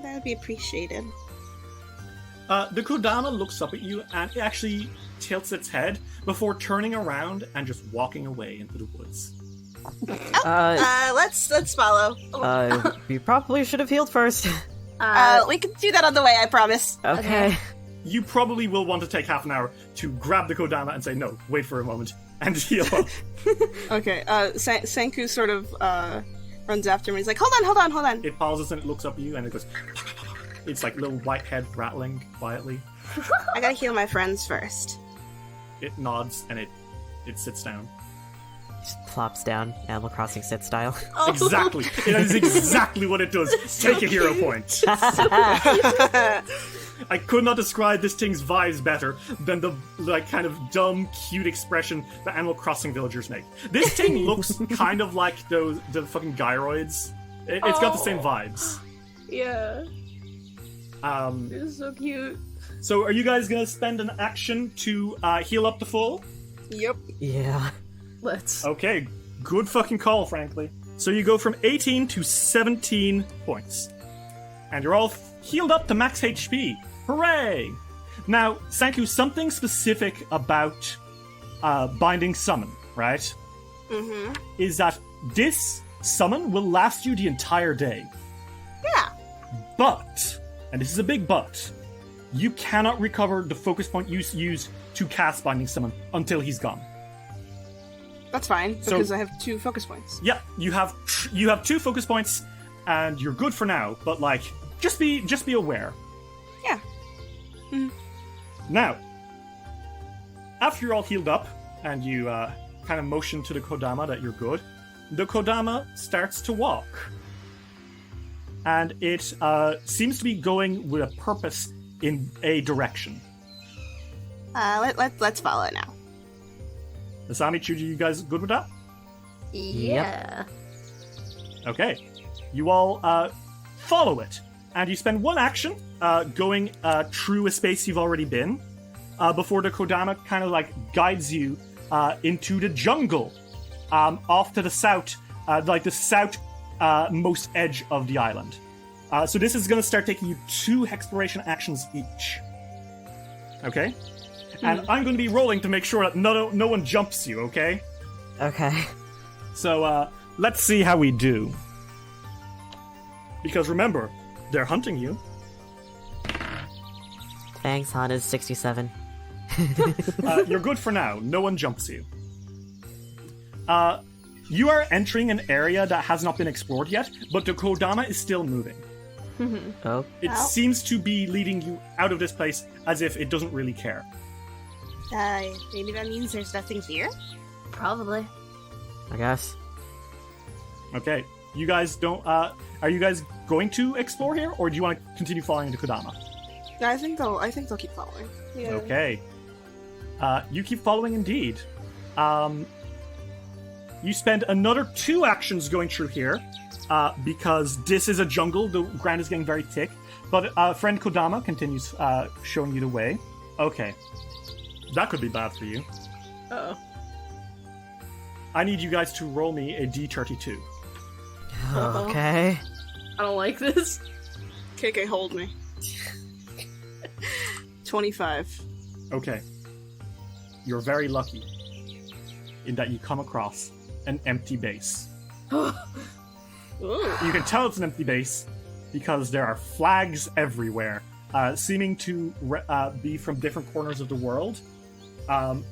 that would be appreciated. The Kodama looks up at you and it actually tilts its head before turning around and just walking away into the woods. Let's follow. We probably should have healed first. We can do that on the way, I promise. Okay. You probably will want to take half an hour to grab the Kodama and say, no, wait for a moment, and heal up. okay, Sanku sort of runs after him. He's like, hold on. It pauses and it looks up at you and it goes. It's like little white head rattling quietly. I gotta heal my friends first. It nods and it sits down. Just plops down, Animal Crossing sit style. Oh. Exactly. It is exactly what it does. Take a hero point. I could not describe this thing's vibes better than the kind of dumb, cute expression that Animal Crossing villagers make. This thing looks kind of like the fucking gyroids. It's got the same vibes. Yeah. It's so cute. So are you guys gonna spend an action to heal up the full? Yep. Yeah. Let's. Okay, good fucking call, frankly. So you go from 18 to 17 points. And you're all healed up to max HP. Hooray! Now, Sanku, something specific about Binding Summon, right? Mm-hmm. Is that this summon will last you the entire day. Yeah. But, and this is a big but, you cannot recover the focus point you used to cast Binding Summon until he's gone. That's fine, because I have 2 focus points. Yeah, you have 2 focus points, and you're good for now. But just be aware. Yeah. Mm-hmm. Now, after you're all healed up, and you kind of motion to the Kodama that you're good, the Kodama starts to walk, and it seems to be going with a purpose in a direction. Let's follow now. Asami, Chuji, you guys good with that? Yeah. Okay. You all follow it, and you spend 1 action going through a space you've already been before the Kodama kind of guides you into the jungle off to the south, the south most edge of the island. So this is going to start taking you 2 exploration actions each. Okay? And I'm going to be rolling to make sure that no one jumps you, okay? Okay. So, let's see how we do. Because remember, they're hunting you. Thanks, Hana's 67. You're good for now. No one jumps you. You are entering an area that has not been explored yet, but the Kodama is still moving. Oh. It seems to be leading you out of this place as if it doesn't really care. Maybe that means there's nothing here? Probably. I guess. Okay. You guys don't, are you guys going to explore here, or do you want to continue following the Kodama? No, I think they'll keep following. Yeah. Okay. You keep following indeed. You spend another 2 actions going through here, because this is a jungle, the ground is getting very thick, but friend Kodama continues showing you the way. Okay. That could be bad for you. Uh-oh. I need you guys to roll me a D32. Okay. I don't like this. KK, hold me. 25. Okay. You're very lucky in that you come across an empty base. Ooh. You can tell it's an empty base because there are flags everywhere, seeming to be from different corners of the world.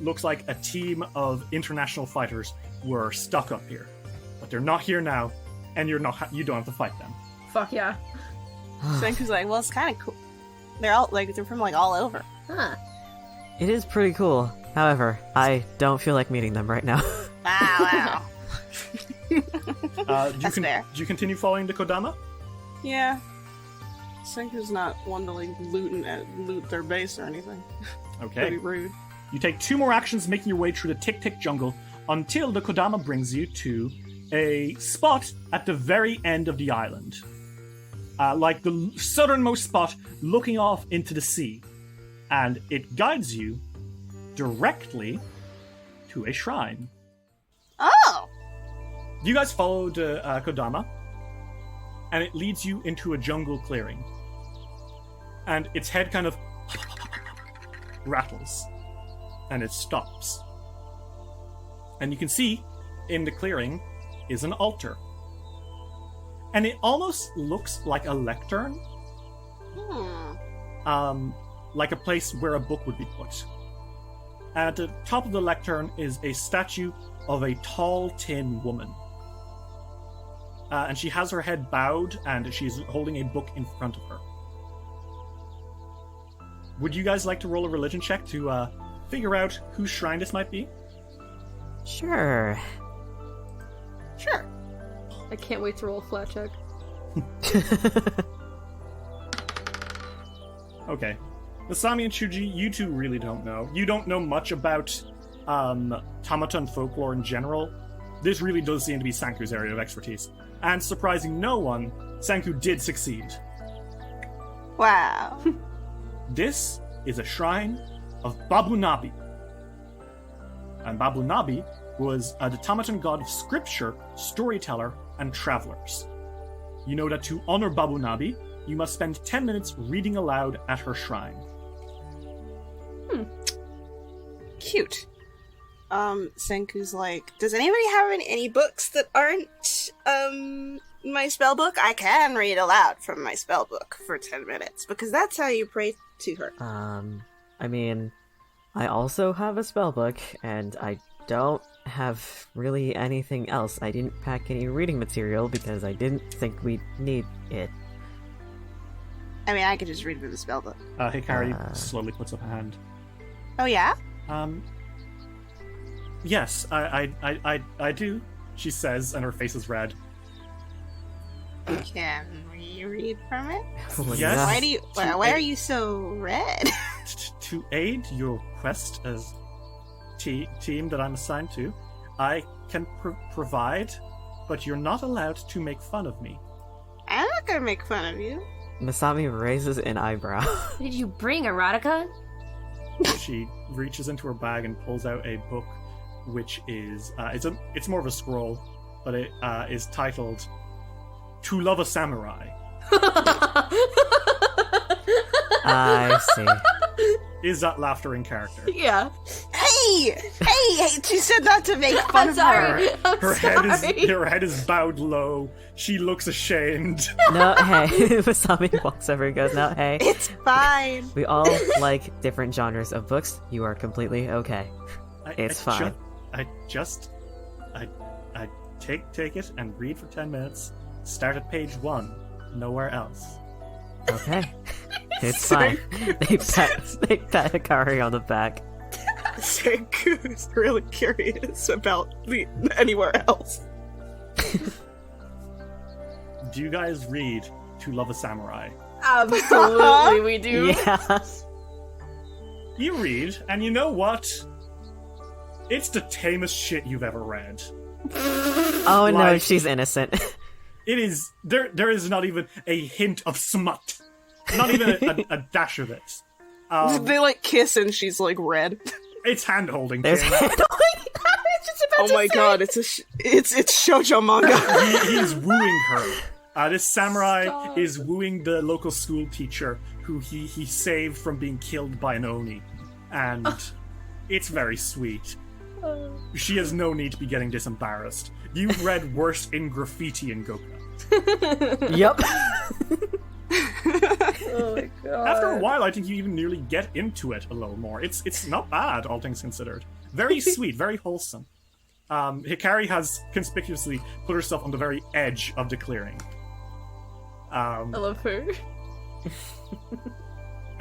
Looks like a team of international fighters were stuck up here, but they're not here now, and you don't have to fight them. Fuck yeah. Senku's like, well, it's kind of cool. They're all like, they're from like all over. Huh. It is pretty cool. However, I don't feel like meeting them right now. Wow. That's fair. Do you continue following the Kodama? Yeah. Senku's not one to like loot their base or anything. Okay. Pretty rude. You take 2 more actions, making your way through the tick-tick jungle until the Kodama brings you to a spot at the very end of the island. Like the southernmost spot looking off into the sea. And it guides you directly to a shrine. Oh! You guys follow the Kodama, and it leads you into a jungle clearing. And its head kind of rattles, and it stops. And you can see in the clearing is an altar. And it almost looks like a lectern. Like a place where a book would be put. And at the top of the lectern is a statue of a tall tin woman. And she has her head bowed, and she's holding a book in front of her. Would you guys like to roll a religion check to figure out whose shrine this might be? Sure. Sure. I can't wait to roll a flat check. Okay. Masami and Chuji, you two really don't know. You don't know much about Tamatan folklore in general. This really does seem to be Sanku's area of expertise. And surprising no one, Sanku did succeed. Wow. This is a shrine of Babu Nabi. And Babu Nabi was the Tamatan god of scripture, storyteller, and travelers. You know that to honor Babu Nabi, you must spend 10 minutes reading aloud at her shrine. Cute. Senku's like, does anybody have any books that aren't my spell book? I can read aloud from my spell book for 10 minutes, because that's how you pray to her. I mean, I also have a spell book, and I don't have really anything else. I didn't pack any reading material because I didn't think we'd need it. I mean, I could just read from the spell book. Hikari slowly puts up a hand. Oh, yeah? Yes, I do, she says, and her face is red. Can we read from it? Yes. Why are you so red? To aid your quest as team that I'm assigned to, I can provide, but you're not allowed to make fun of me. I'm not gonna make fun of you. Masami raises an eyebrow. Did you bring erotica? She reaches into her bag and pulls out a book, which is it's more of a scroll, but it is titled "To Love a Samurai." I see. Is that laughter in character? Yeah. Hey! She said not to make fun I'm sorry. of her. Her head is bowed low. She looks ashamed. No, hey. Masami walks over and goes, no, hey. It's fine. We all like different genres of books. You are completely okay. It's fine. I take it and read for 10 minutes. Start at page 1. Nowhere else. Okay. It's fine. They pat Hikari on the back. Senku's really curious about anywhere else. Do you guys read To Love a Samurai? Absolutely, we do. Yeah. You read, and you know what? It's the tamest shit you've ever read. Oh no, she's innocent. It is. There is not even a hint of smut. Not even a dash of it. They like kiss and she's like red. It's hand holding. There's Oh my god, it's shoujo manga. He's wooing her. This samurai Stop. is wooing the local school teacher who he saved from being killed by an oni. And it's very sweet. She has no need to be getting disembarrassed. You've read worse in graffiti in Goku. Yep. Oh my god. After a while, I think you even nearly get into it a little more. It's not bad, all things considered. Very sweet, very wholesome. Hikari has conspicuously put herself on the very edge of the clearing. I love her.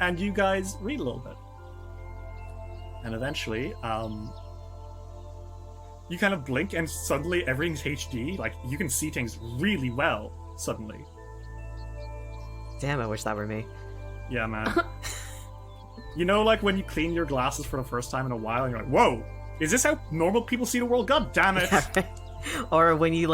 And you guys read a little bit. And eventually, you kind of blink and suddenly everything's HD. Like, you can see things really well, suddenly. Damn, I wish that were me. Yeah, man. You know, like when you clean your glasses for the first time in a while and you're like, whoa, is this how normal people see the world? God damn it. Or when you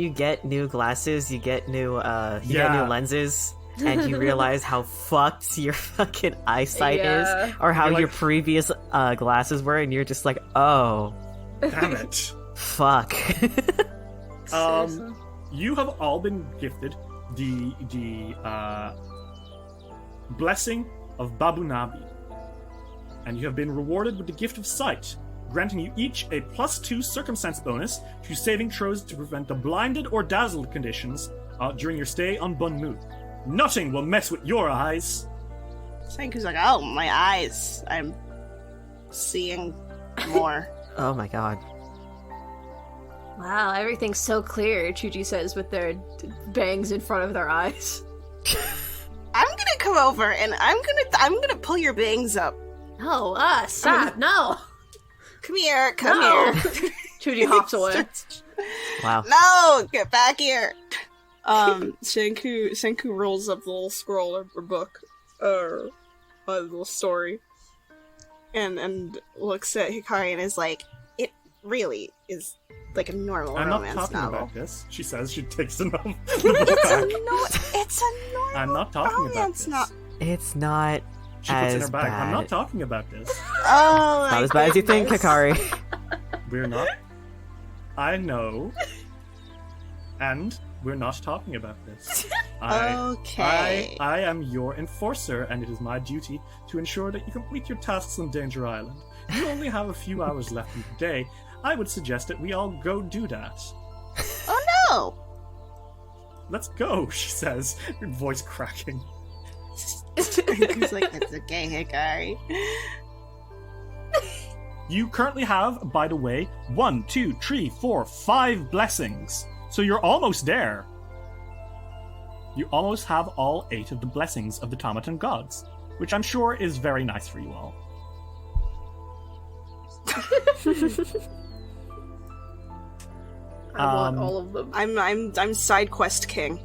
get new glasses, you get new lenses, and you realize how fucked your fucking eyesight Yeah. is, or how You're your like- previous glasses were, and you're just like, oh, Damn it. fuck. Seriously. You have all been gifted the blessing of Babunabi, and you have been rewarded with the gift of sight, granting you each a +2 circumstance bonus to saving throws to prevent the blinded or dazzled conditions during your stay on Bunmu. Nothing will mess with your eyes. Senku's like, oh, my eyes. I'm seeing more. Oh my god. Wow, everything's so clear, Chuji says with their bangs in front of their eyes. I'm gonna come over and I'm gonna pull your bangs up. No, stop, no! Come here, come No. here. Chuji hops away. Wow. No, get back here. Senku rolls up the little scroll or book, or a little story. And looks at Hikari and is like, it really is like a normal I'm not romance talking novel. about this. She says she takes the book It's a back. it's a normal I'm not talking about romance this. novel. It's not She puts it in as her bag. I'm bad. not talking about this. Oh, Not as bad as you think, Hikari. We're not. I know. And we're not talking about this. Okay. I am your enforcer, and it is my duty to ensure that you complete your tasks on Danger Island. You only have a few hours left in the day. I would suggest that we all go do that. Oh no! Let's go, she says, her voice cracking. He's like, it's okay, Hikari. You currently have, by the way, 1, 2, 3, 4, 5 blessings. So you're almost there. You almost have all 8 of the blessings of the Tomatan gods, which I'm sure is very nice for you all. I want all of them. I'm side quest king.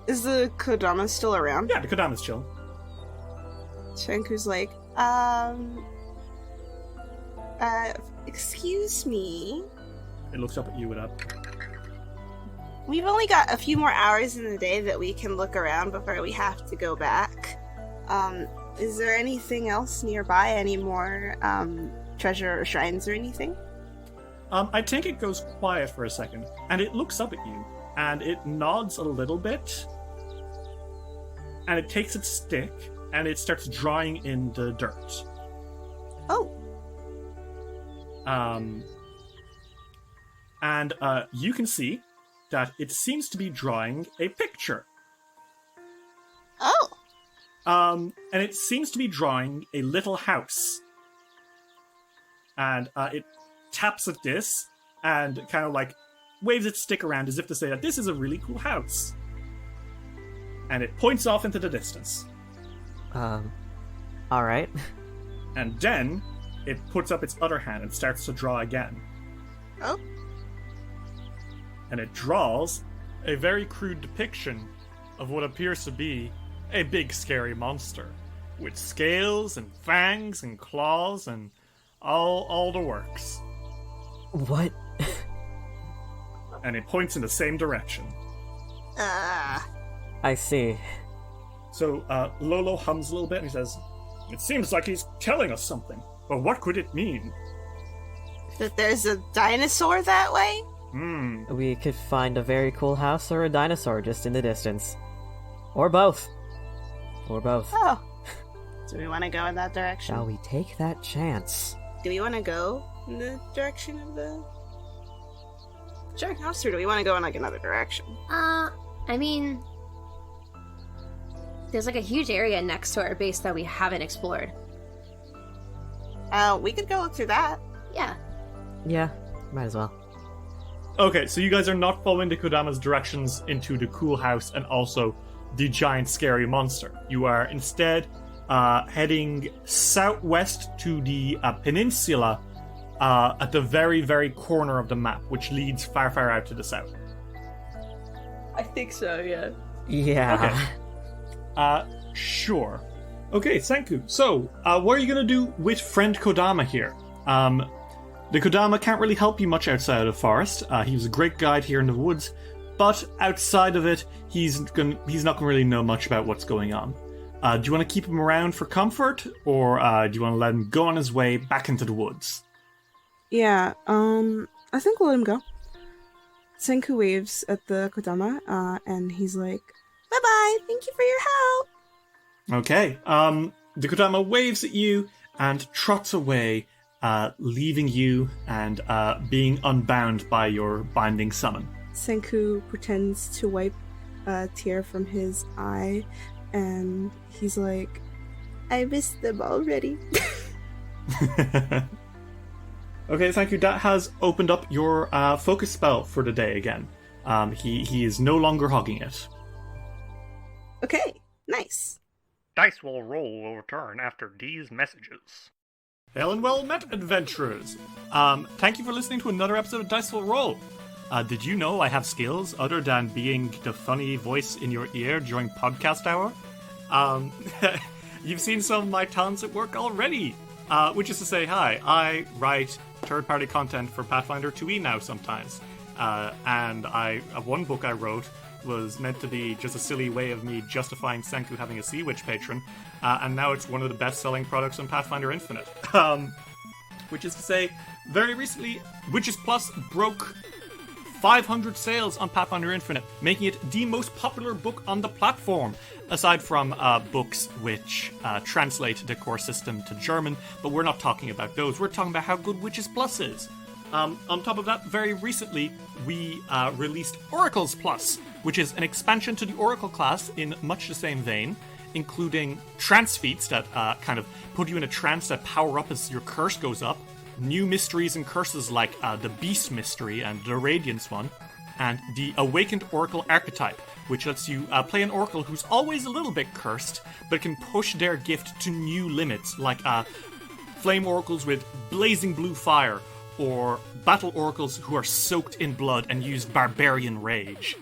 Is the Kodama still around? Yeah, the Kodama's chill. Senku's like, excuse me. It looks up at you with up. We've only got a few more hours in the day that we can look around before we have to go back. Is there anything else nearby? Any more, treasure or shrines or anything? I think it goes quiet for a second, and it looks up at you, and it nods a little bit, and it takes its stick, and it starts drawing in the dirt. Oh. And you can see that it seems to be drawing a picture. Oh. And it seems to be drawing a little house. And it taps at this and kind of like waves its stick around as if to say that this is a really cool house. And it points off into the distance. Alright. And then it puts up its other hand and starts to draw again. Oh. And it draws a very crude depiction of what appears to be a big scary monster with scales and fangs and claws and all the works. What? And it points in the same direction. I see. So Lolo hums a little bit and he says, "It seems like he's telling us something, but what could it mean?" That there's a dinosaur that way? We could find a very cool house or a dinosaur just in the distance. Or both. Or both. Oh. Do we want to go in that direction? Shall we take that chance? Do we want to go in the direction of the house, or do we want to go in like another direction? I mean, there's like a huge area next to our base that we haven't explored. We could go through that. Yeah. Yeah, might as well. Okay, so you guys are not following the Kodama's directions into the cool house and also the giant scary monster. You are instead heading southwest to the peninsula at the very, very corner of the map, which leads far, far out to the south. I think so, yeah. Yeah. Okay. Sure. Okay, Senku. So, what are you going to do with friend Kodama here? The Kodama can't really help you much outside of the forest. He was a great guide here in the woods, but outside of it, he's not going to really know much about what's going on. Do you want to keep him around for comfort, or do you want to let him go on his way back into the woods? Yeah, I think we'll let him go. Senku waves at the Kodama, and he's like, Bye-bye. Thank you for your help. Okay. The Kodama waves at you and trots away, leaving you and being unbound by your binding summon. Senku pretends to wipe a tear from his eye, and he's like, I missed them already. Okay, thank you. That has opened up your focus spell for the day again. He is no longer hogging it. Okay, nice. Dice will roll will return after these messages. Hail and well met, adventurers. Thank you for listening to another episode of Dice Will Roll. Did you know I have skills other than being the funny voice in your ear during podcast hour? You've seen some of my talents at work already. Which is to say, hi, I write third-party content for Pathfinder 2e now sometimes. And one book I wrote was meant to be just a silly way of me justifying Senku having a Sea Witch patron, and now it's one of the best-selling products on Pathfinder Infinite. Which is to say, very recently, Witches Plus broke 500 sales on Pathfinder Infinite, making it the most popular book on the platform, aside from books which translate the core system to German, but we're not talking about those. We're talking about how good Witches Plus is. On top of that, very recently, we released Oracles Plus, which is an expansion to the Oracle class in much the same vein, including trance feats that kind of put you in a trance that power up as your curse goes up, new mysteries and curses like the Beast Mystery and the Radiance one, and the Awakened Oracle Archetype, which lets you play an Oracle who's always a little bit cursed, but can push their gift to new limits, like Flame Oracles with blazing blue fire, or Battle Oracles who are soaked in blood and use Barbarian Rage.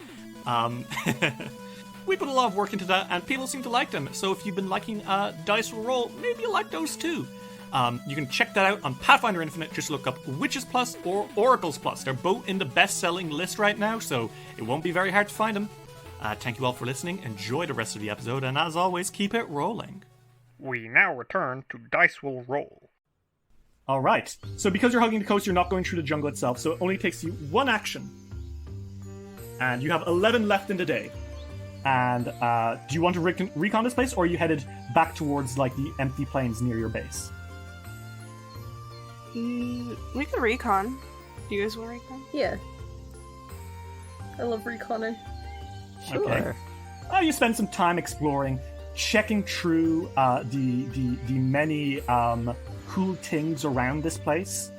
We put a lot of work into that, and people seem to like them, so if you've been liking Dice Will Roll, maybe you like those too. You can check that out on Pathfinder Infinite. Just look up Witches Plus or Oracles Plus. They're both in the best-selling list right now, so it won't be very hard to find them. Thank you all for listening. Enjoy the rest of the episode, and as always, keep it rolling. We now return to Dice Will Roll. All right. So because you're hugging the coast, you're not going through the jungle itself, so it only takes you one action. And you have 11 left in the day. And do you want to recon this place, or are you headed back towards like the empty plains near your base? we can recon. Do you guys want to recon? Yeah. I love reconning. Sure. Okay. You spend some time exploring, checking through the many cool things around this place.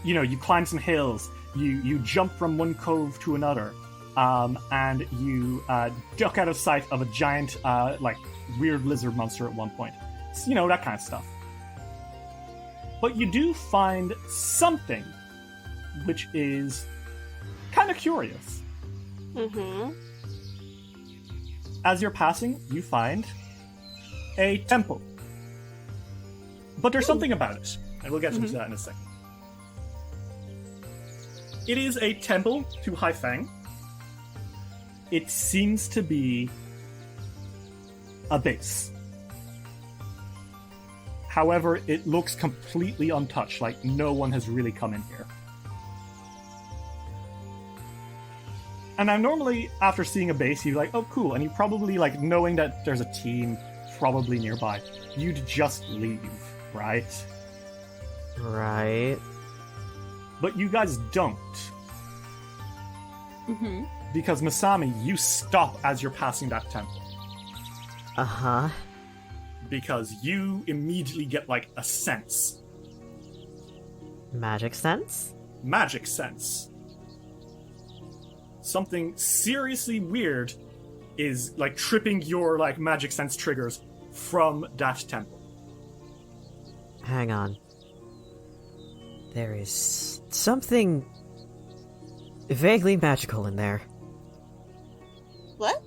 You climb some hills, you jump from one cove to another, and you duck out of sight of a giant, weird lizard monster at one point. So, that kind of stuff. But you do find something which is kind of curious. Mm-hmm. As you're passing, you find a temple. But there's something about it, and we'll get into that in a second. It is a temple to Haifeng. It seems to be a base. However, it looks completely untouched, like no one has really come in here. And now normally, after seeing a base, you're like, oh cool, and you probably, like, knowing that there's a team probably nearby, you'd just leave, right? Right. But you guys don't. Mm-hmm. Because Masami, you stop as you're passing that temple. Uh-huh. Because you immediately get, like, a sense. Magic sense? Magic sense. Something seriously weird is, like, tripping your, like, magic sense triggers from that temple. Hang on. There is something vaguely magical in there. What?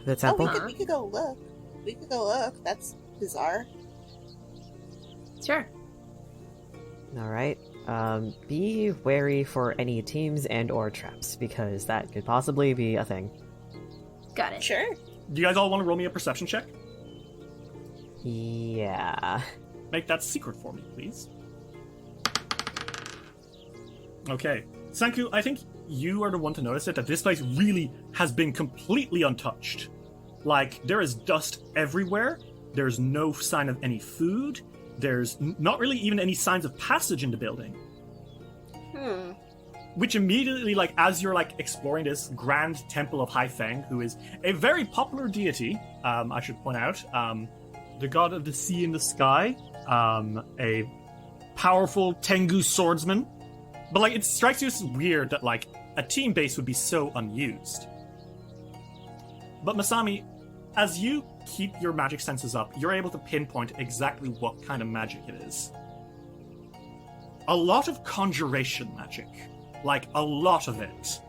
The Oh, temple? we could go look. We could go look. That's bizarre. Sure. Alright. Be wary for any teams and or traps, because that could possibly be a thing. Got it. Sure. Do you guys all want to roll me a perception check? Yeah. Make that secret for me, please. Okay. Sanku, I think you are the one to notice it, that this place really has been completely untouched. Like, there is dust everywhere. There's no sign of any food. There's not really even any signs of passage in the building. Which immediately, like, as you're, like, exploring this grand temple of Haifeng, who is a very popular deity, I should point out, the god of the sea and the sky, a powerful Tengu swordsman. But, like, it strikes you as weird that, like, a team base would be so unused. But Masami, as you keep your magic senses up, you're able to pinpoint exactly what kind of magic it is. A lot of conjuration magic. Like, a lot of it.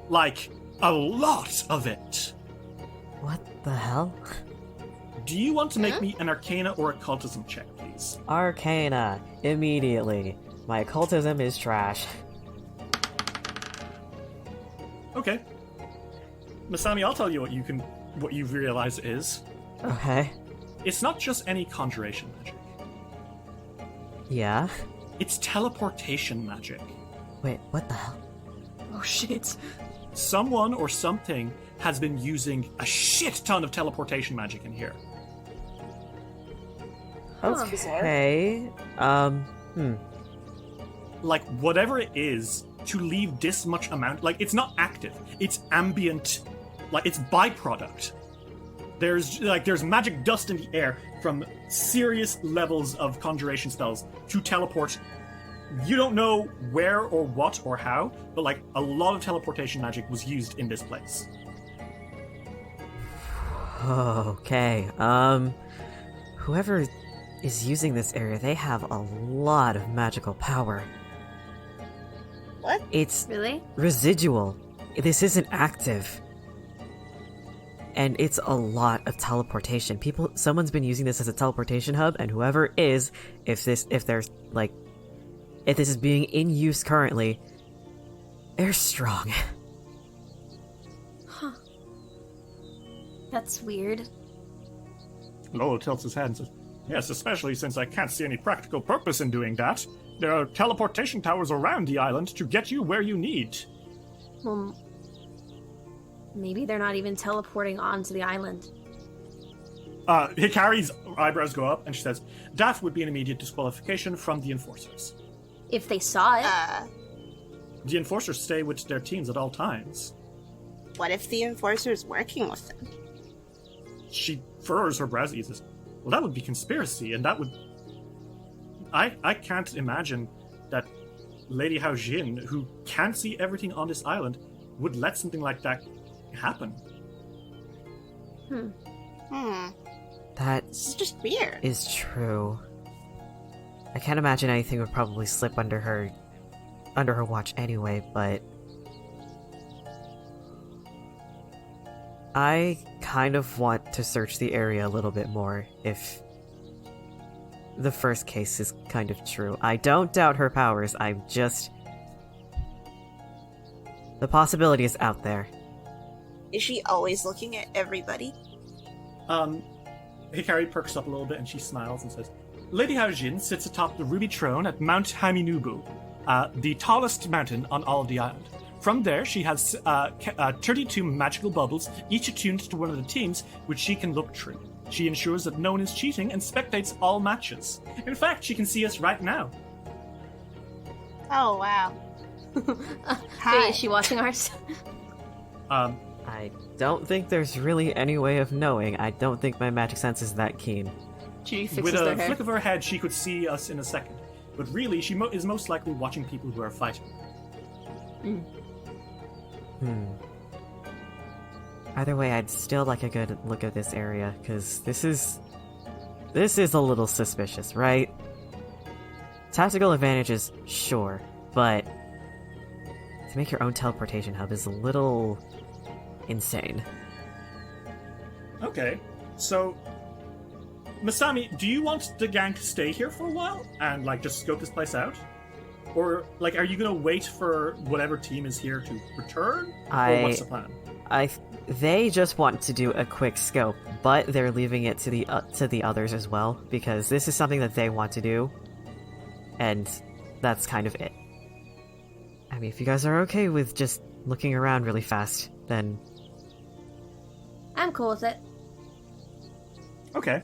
Like, a lot of it. What the hell? Do you want to make me an Arcana or Occultism check, please? Arcana. Immediately. My occultism is trash. Okay. Masami, I'll tell you what you realize it is. Okay. It's not just any conjuration magic. Yeah? It's teleportation magic. Wait, what the hell? Oh shit. Someone or something has been using a shit ton of teleportation magic in here. Okay. Like, whatever it is, to leave this much amount, like, it's not active. It's ambient, like, it's byproduct. There's magic dust in the air from serious levels of conjuration spells to teleport. You don't know where or what or how, but, like, a lot of teleportation magic was used in this place. Okay. Whoever is using this area, they have a lot of magical power. What? It's Really? residual. This isn't active. And it's a lot of teleportation. Someone's been using this as a teleportation hub, and whoever is, if this is being in use currently, they're strong. Huh. That's weird. Lolo tilts his head and says, yes, especially since I can't see any practical purpose in doing that. There are teleportation towers around the island to get you where you need. Well, maybe they're not even teleporting onto the island. Hikari's eyebrows go up, and she says, that would be an immediate disqualification from the Enforcers. If they saw it. The Enforcers stay with their teams at all times. What if the Enforcer's working with them? She furrows her brows and says, well, that would be conspiracy, and that would... I can't imagine that Lady Hao Jin, who can't see everything on this island, would let something like that happen. That This is just weird. is true. I can't imagine anything would probably slip under her watch anyway, but I kind of want to search the area a little bit more if the first case is kind of true. I don't doubt her powers, I'm just... the possibility is out there. Is she always looking at everybody? Hikari perks up a little bit and she smiles and says, Lady Haojin sits atop the ruby throne at Mount Haminubu, the tallest mountain on all of the island. From there, she has 32 magical bubbles, each attuned to one of the teams, which she can look through. She ensures that no one is cheating and spectates all matches. In fact, she can see us right now. Oh, wow. Wait, is she watching ours? I don't think there's really any way of knowing. I don't think my magic sense is that keen. Judy fixes With their a hair. flick of her head, she could see us in a second. But really, she is most likely watching people who are fighting. Either way, I'd still like a good look at this area, because this is a little suspicious, right? Tactical advantages, sure, but to make your own teleportation hub is a little insane. Okay, so Masami, do you want the gang to stay here for a while and just scope this place out? Or are you gonna wait for whatever team is here to return? Or what's the plan? They just want to do a quick scope, but they're leaving it to the others as well, because this is something that they want to do, and that's kind of it. I mean, if you guys are okay with just looking around really fast, then I'm cool with it. Okay.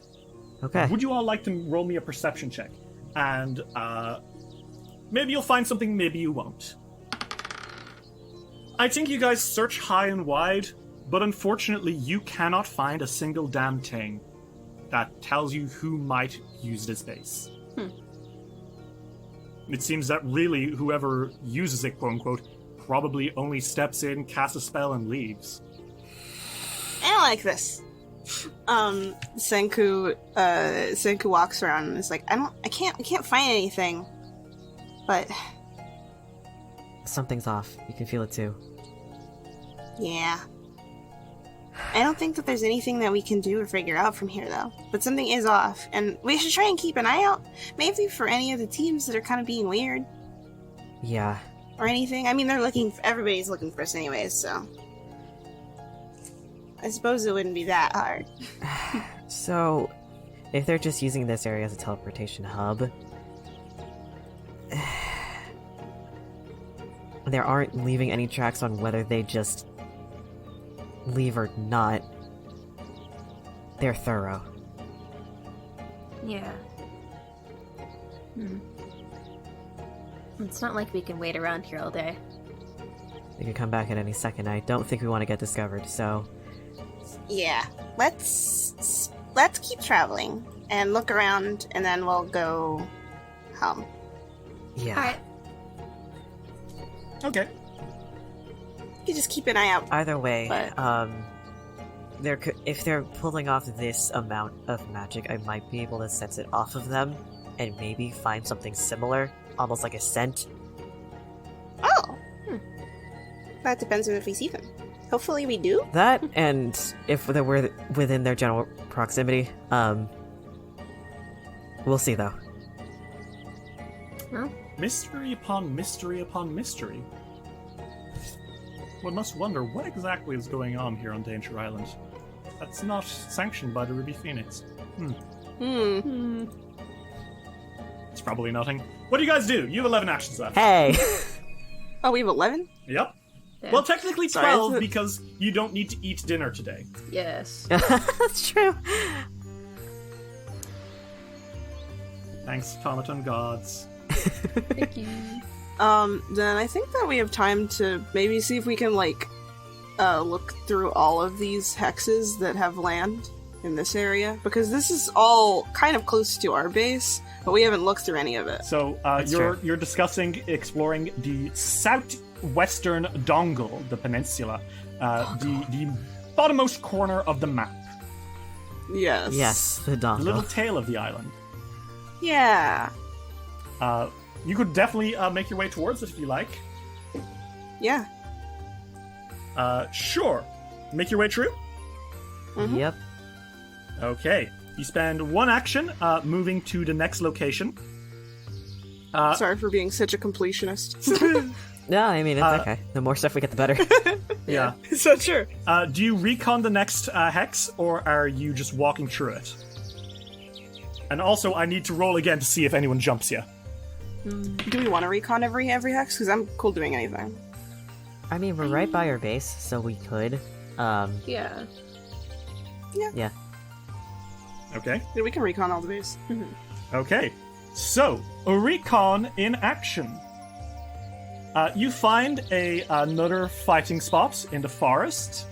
okay. Would you all like to roll me a perception check? And maybe you'll find something, maybe you won't. I think you guys search high and wide, but unfortunately you cannot find a single damn thing that tells you who might use this base. It seems that really whoever uses it, quote-unquote, probably only steps in, casts a spell, and leaves. I don't like this. Senku walks around and is like, I can't find anything. But Something's off. You can feel it too. yeah. I don't think that there's anything that we can do or figure out from here, though. But something is off, and we should try and keep an eye out, maybe for any of the teams that are kind of being weird Yeah. or anything. I mean, everybody's looking for us anyways, so I suppose it wouldn't be that hard. So, if they're just using this area as a teleportation hub, they aren't leaving any tracks on whether they just leave or not. They're thorough. Yeah. It's not like we can wait around here all day. They could come back at any second. I don't think we want to get discovered, so Yeah, let's keep traveling and look around, and then we'll go home. yeah. Alright. Okay. You just keep an eye out. Either way, But- if they're pulling off this amount of magic, I might be able to sense it off of them and maybe find something similar, almost like a scent. Oh, that depends on if we see them. Hopefully, we do. That, and if we're within their general proximity, we'll see though. Well, Mystery upon mystery upon mystery. One must wonder what exactly is going on here on Danger Island. That's not sanctioned by the Ruby Phoenix. It's probably nothing. What do you guys do? You have 11 actions left. Hey! Oh, we have 11? Yep. yeah. Well, technically Sorry, 12 because you don't need to eat dinner today. Yes. That's true. Thanks, automaton gods. Thank you. Then I think that we have time to maybe see if we can, look through all of these hexes that have land in this area, because this is all kind of close to our base, but we haven't looked through any of it. So you're discussing exploring the southwestern dongle, the peninsula, the bottommost corner of the map, Yes. Yes, the the little dongle. tail of the island. Yeah. You could definitely make your way towards it if you like. Yeah. Sure. Make your way through? Mhm. Yep. Okay. You spend one action moving to the next location. Sorry for being such a completionist. No, I mean, it's okay. The more stuff we get, the better. Yeah. So true. Do you recon the next hex, or are you just walking through it? And also, I need to roll again to see if anyone jumps you. Do we want to recon every hex? Because I'm cool doing anything. I mean, we're right by our base, so we could. Yeah. Yeah. Okay. Yeah, we can recon all the base. Okay. So, a recon in action. You find another fighting spot in the forest,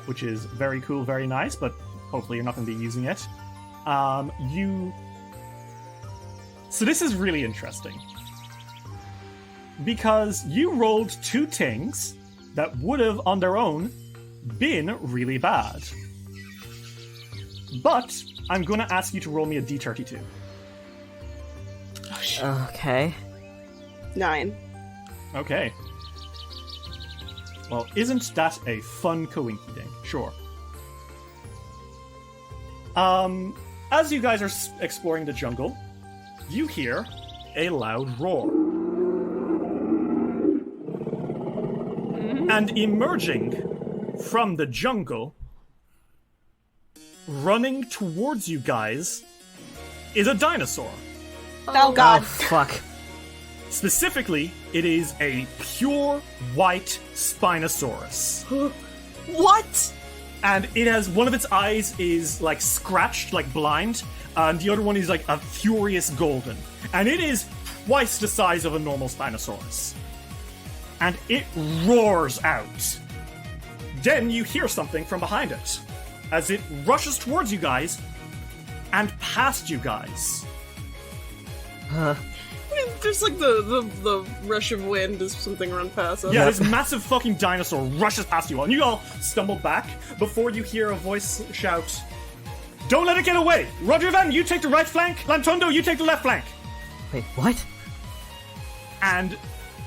which is very cool, very nice, but hopefully you're not going to be using it. So this is really interesting. Because you rolled 2 things that would have, on their own, been really bad. But I'm going to ask you to roll me a d32. Okay. 9. Okay. Well, isn't that a fun coinky dink? Sure. As you guys are exploring the jungle, you hear a loud roar. And emerging from the jungle, running towards you guys, is a dinosaur. Oh god. Oh, fuck. Specifically, it is a pure white Spinosaurus. What? And it has, one of its eyes is like scratched, like blind, and the other one is like a furious golden. And it is twice the size of a normal Spinosaurus. And it roars out. Then you hear something from behind it, as it rushes towards you guys, and past you guys. There's like the rush of wind as something run past us. Yeah, this massive fucking dinosaur rushes past you all, and you all stumble back before you hear a voice shout, "Don't let it get away! Rodrivan, you take the right flank! Lantondo, you take the left flank!" Wait, what? And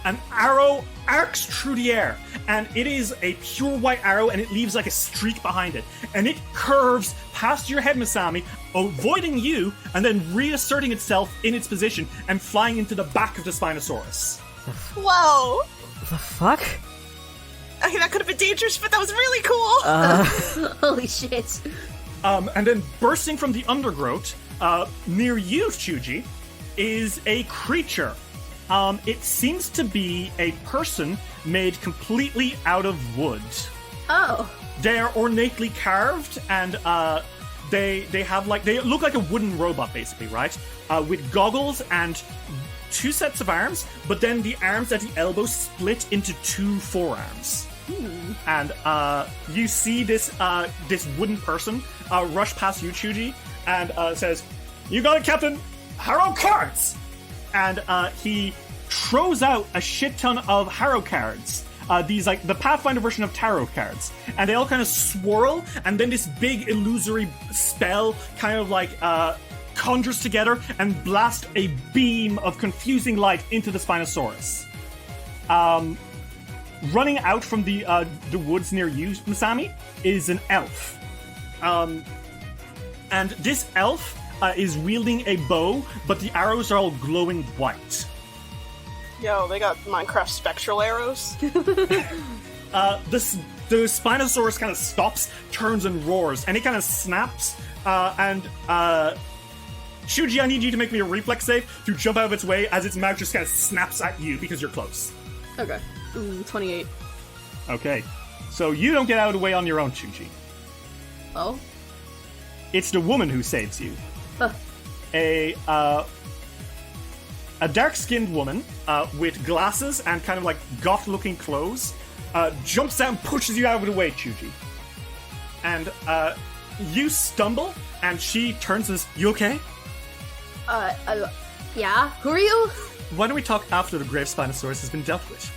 an arrow arcs through the air, and it is a pure white arrow, and it leaves like a streak behind it, and it curves past your head, Masami, avoiding you, and then reasserting itself in its position and flying into the back of the Spinosaurus. Whoa. The fuck? Okay, that could have been dangerous, but that was really cool. Holy shit. And then bursting from the undergrowth, near you, Chuji, is a creature. It seems to be a person made completely out of wood. Oh. They are ornately carved, and they have like, they look like a wooden robot, basically, right? With goggles and 2 sets of arms, but then the arms at the elbow split into 2 forearms. And you see this wooden person rush past you, Chuji, and says, "You got it, Captain! Harrow cards!" And he throws out a shit ton of Harrow cards. These, like, the Pathfinder version of tarot cards. And they all kind of swirl, and then this big illusory spell kind of, like, conjures together and blast a beam of confusing light into the Spinosaurus. Running out from the woods near you, Masami, is an elf. And this elf is wielding a bow, but the arrows are all glowing white. Yo, they got Minecraft spectral arrows. The Spinosaurus kind of stops, turns, and roars, and it kind of snaps. Shuji, I need you to make me a reflex save to jump out of its way as its mouth just kind of snaps at you because you're close. Okay. 28. Okay. So you don't get out of the way on your own, Shuji. Oh? It's the woman who saves you. Huh. A dark-skinned woman with glasses and kind of like goth-looking clothes jumps out and pushes you out of the way, Chuji. And you stumble, and she turns and says, "You okay?" Yeah? Who are you? Why don't we talk after the grave Spinosaurus has been dealt with?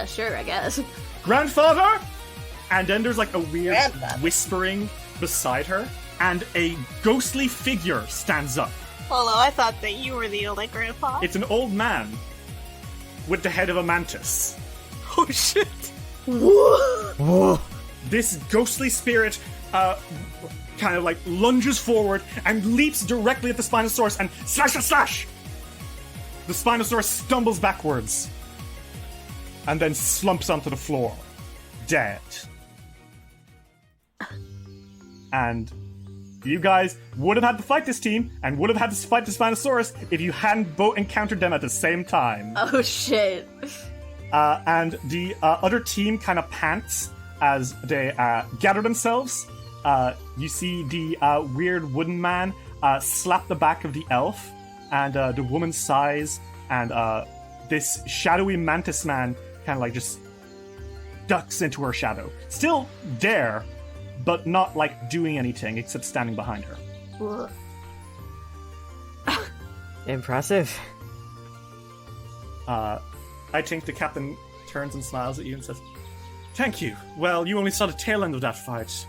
Sure, I guess. Grandfather! And then there's like a weird whispering beside her, and a ghostly figure stands up. Hello, I thought that you were the only grandpa. It's an old man with the head of a mantis. Oh shit. Whoa. This ghostly spirit kind of like lunges forward and leaps directly at the Spinosaurus and slash! The Spinosaurus stumbles backwards and then slumps onto the floor, dead. And You guys would have had to fight this team and would have had to fight the Spinosaurus if you hadn't both encountered them at the same time. Oh shit. And the other team kind of pants as they gather themselves. You see the weird wooden man slap the back of the elf, and the woman sighs, and this shadowy mantis man kind of like just ducks into her shadow. Still there, but not like doing anything except standing behind her. Impressive. I think the captain turns and smiles at you and says, "Thank you. Well, you only saw the tail end of that fight.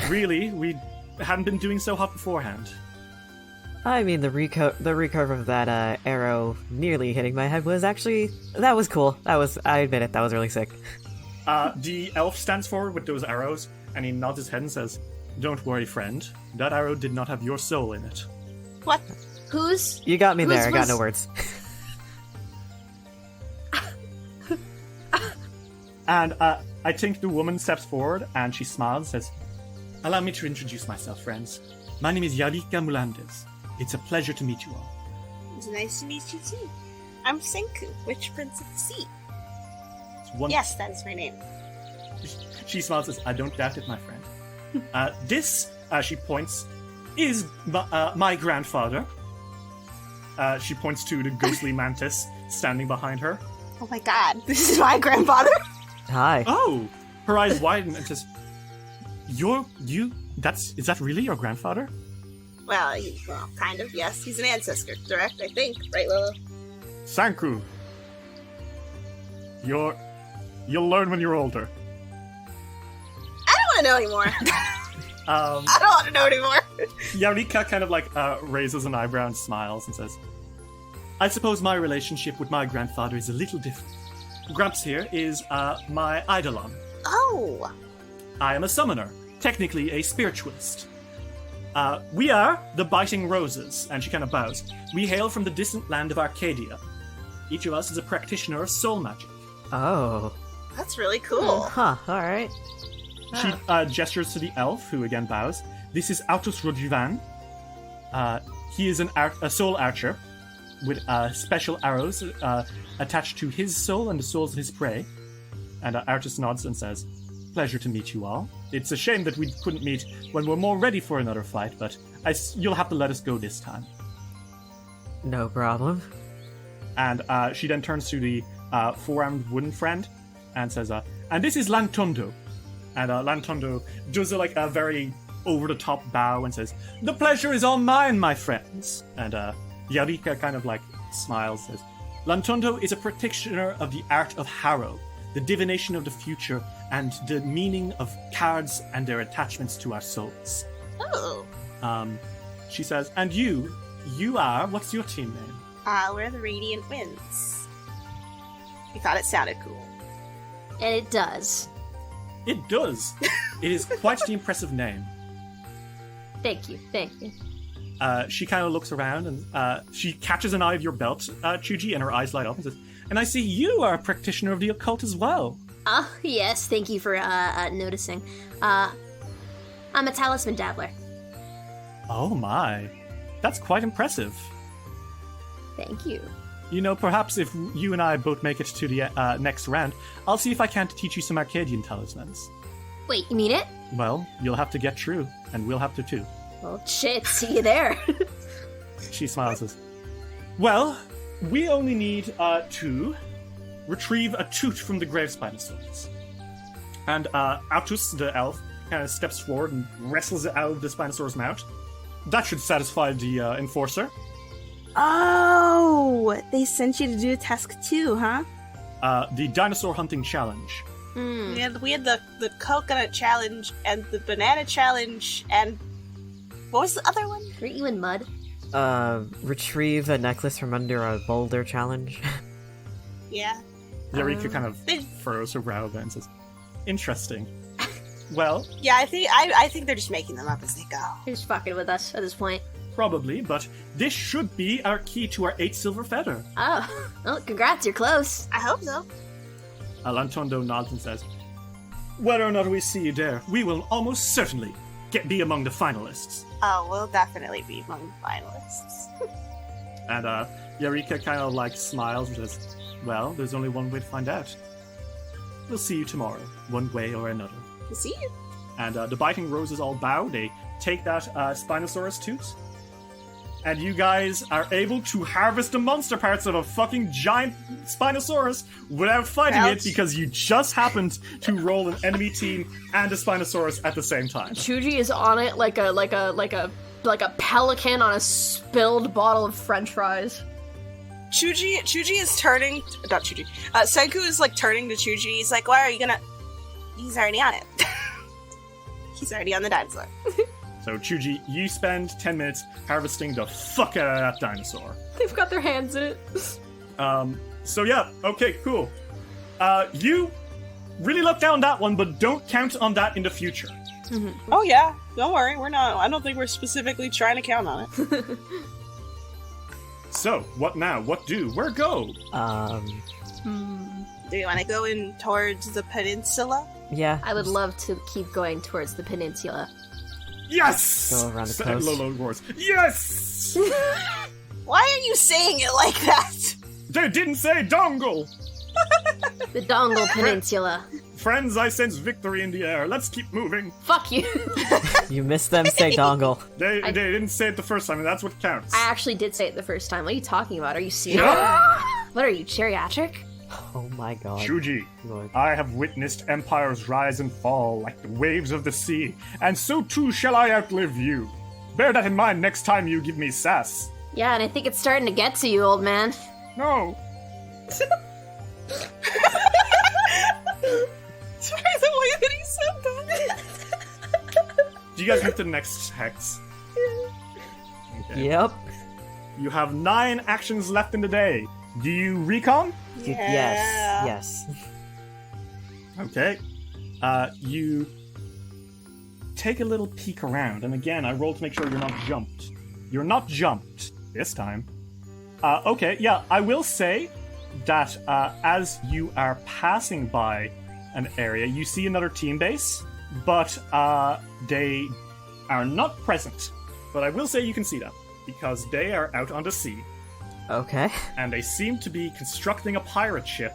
Really, we hadn't been doing so hot beforehand." I mean, the recurve of that arrow nearly hitting my head was actually... That was cool. I admit it, that was really sick. The elf stands forward with those arrows, and he nods his head and says, "Don't worry, friend. That arrow did not have your soul in it." What? Who's? You got me there, I got was- no words. And I think the woman steps forward, and she smiles and says, "Allow me to introduce myself, friends. My name is Yarika Mulandes. It's a pleasure to meet you all." It's nice to meet you too. I'm Senku, Witch Prince of the Sea. Yes, that is my name. She smiles and says, "I don't doubt it, my friend. This," she points, "is my grandfather." She points to the ghostly mantis standing behind her. Oh my god, this is my grandfather? Hi. Oh! Her eyes widen and says, is that really your grandfather?" Well, kind of, yes. He's an ancestor, direct, I think. Right, Lilo? Sanku. You'll learn when you're older. I don't want to know anymore. I don't want to know anymore. Yarika kind of like raises an eyebrow and smiles and says, "I suppose my relationship with my grandfather is a little different. Gramps here is my eidolon. Oh! I am a summoner, technically a spiritualist. We are the Biting Roses," and she kind of bows. "We hail from the distant land of Arcadia. Each of us is a practitioner of soul magic." Oh. That's really cool. Huh, alright. She gestures to the elf, who again bows. "This is Autos Rodrivan. He is a soul archer with special arrows attached to his soul and the souls of his prey." And Artus nods and says, "Pleasure to meet you all. It's a shame that we couldn't meet when we're more ready for another fight, but you'll have to let us go this time." No problem. And she then turns to the four-armed wooden friend and says, "And this is Lantondo." And Lantondo does a very over-the-top bow and says, "The pleasure is all mine, my friends." And Yarika kind of like smiles and says, "Lantondo is a practitioner of the art of Harrow, the divination of the future, and the meaning of cards and their attachments to our souls." Oh. She says, "And you are, what's your team name?" We're the Radiant Winds. We thought it sounded cool. And it does. It does. It is quite the impressive name. Thank you. She kind of looks around and she catches an eye of your belt, Chuji, and her eyes light up and says, "And I see you are a practitioner of the occult as well." Yes, thank you for noticing. I'm a talisman dabbler. Oh my. That's quite impressive. Thank you. You know, perhaps if you and I both make it to the next round, I'll see if I can't teach you some Arcadian talismans. Wait, you mean it? Well, you'll have to get through, and we'll have to too. Well, shit, see you there. She smiles and says, "Well, we only need to retrieve a tooth from the grave Spinosaurus." And Autus, the elf, kind of steps forward and wrestles it out of the Spinosaurus mouth. That should satisfy the enforcer. Oh! They sent you to do a task too, huh? The dinosaur hunting challenge. We had the coconut challenge and the banana challenge and what was the other one? Weren't you in mud? Retrieve a necklace from under a boulder challenge. Yeah. Yarika kind of furrows her brow and says, "Interesting. Well, Yeah, I think they're just making them up as they go. You're just fucking with us at this point. probably, but this should be our key to our 8 silver feather." Oh, well, congrats, you're close. I hope so. Lantondo nods and says, "Whether or not we see you there, we will almost certainly be among the finalists. Oh, we'll definitely be among the finalists. And Eureka kind of like smiles and says, well, there's only one way to find out. We'll see you tomorrow, one way or another. We'll see you. And the Biting Roses all bow. They take that Spinosaurus tooth. And you guys are able to harvest the monster parts of a fucking giant Spinosaurus without fighting it because you just happened to roll an enemy team and a Spinosaurus at the same time. Chuji is on it like a pelican on a spilled bottle of French fries. Chuji is turning... Not Chuji. Senku is, like, turning to Chuji. He's like, why are you gonna... He's already on it. He's already on the dinosaur. So, Chuji, you spend 10 minutes harvesting the fuck out of that dinosaur. They've got their hands in it. So yeah, okay, cool. You really look down that one, but don't count on that in the future. Mm-hmm. Oh yeah, don't worry, we're not... I don't think we're specifically trying to count on it. So, what now? What do? Where go? Do you want to go in towards the peninsula? Yeah. I would love to keep going towards the peninsula. Yes! Go around the coast. Lolo roars. Yes! Why are you saying it like that? They didn't say dongle! The Dongle Peninsula. Friends, I sense victory in the air. Let's keep moving. Fuck you. You missed them say dongle. They didn't say it the first time, and that's what counts. I actually did say it the first time. What are you talking about? Are you serious? What are you, geriatric? Oh my god. Shuji, Lord. I have witnessed empires rise and fall like the waves of the sea, and so too shall I outlive you. Bear that in mind next time you give me sass. Yeah, and I think it's starting to get to you, old man. No. Sorry, the way that he said that. Do you guys move to the next hex? Okay. Yep. You have 9 actions left in the day. Do you recon? Yes. Okay. You take a little peek around, and again, I roll to make sure you're not jumped. You're not jumped this time. Okay, yeah, I will say that as you are passing by an area, you see another team base, but they are not present. But I will say you can see them, because they are out on the sea. Okay. And they seem to be constructing a pirate ship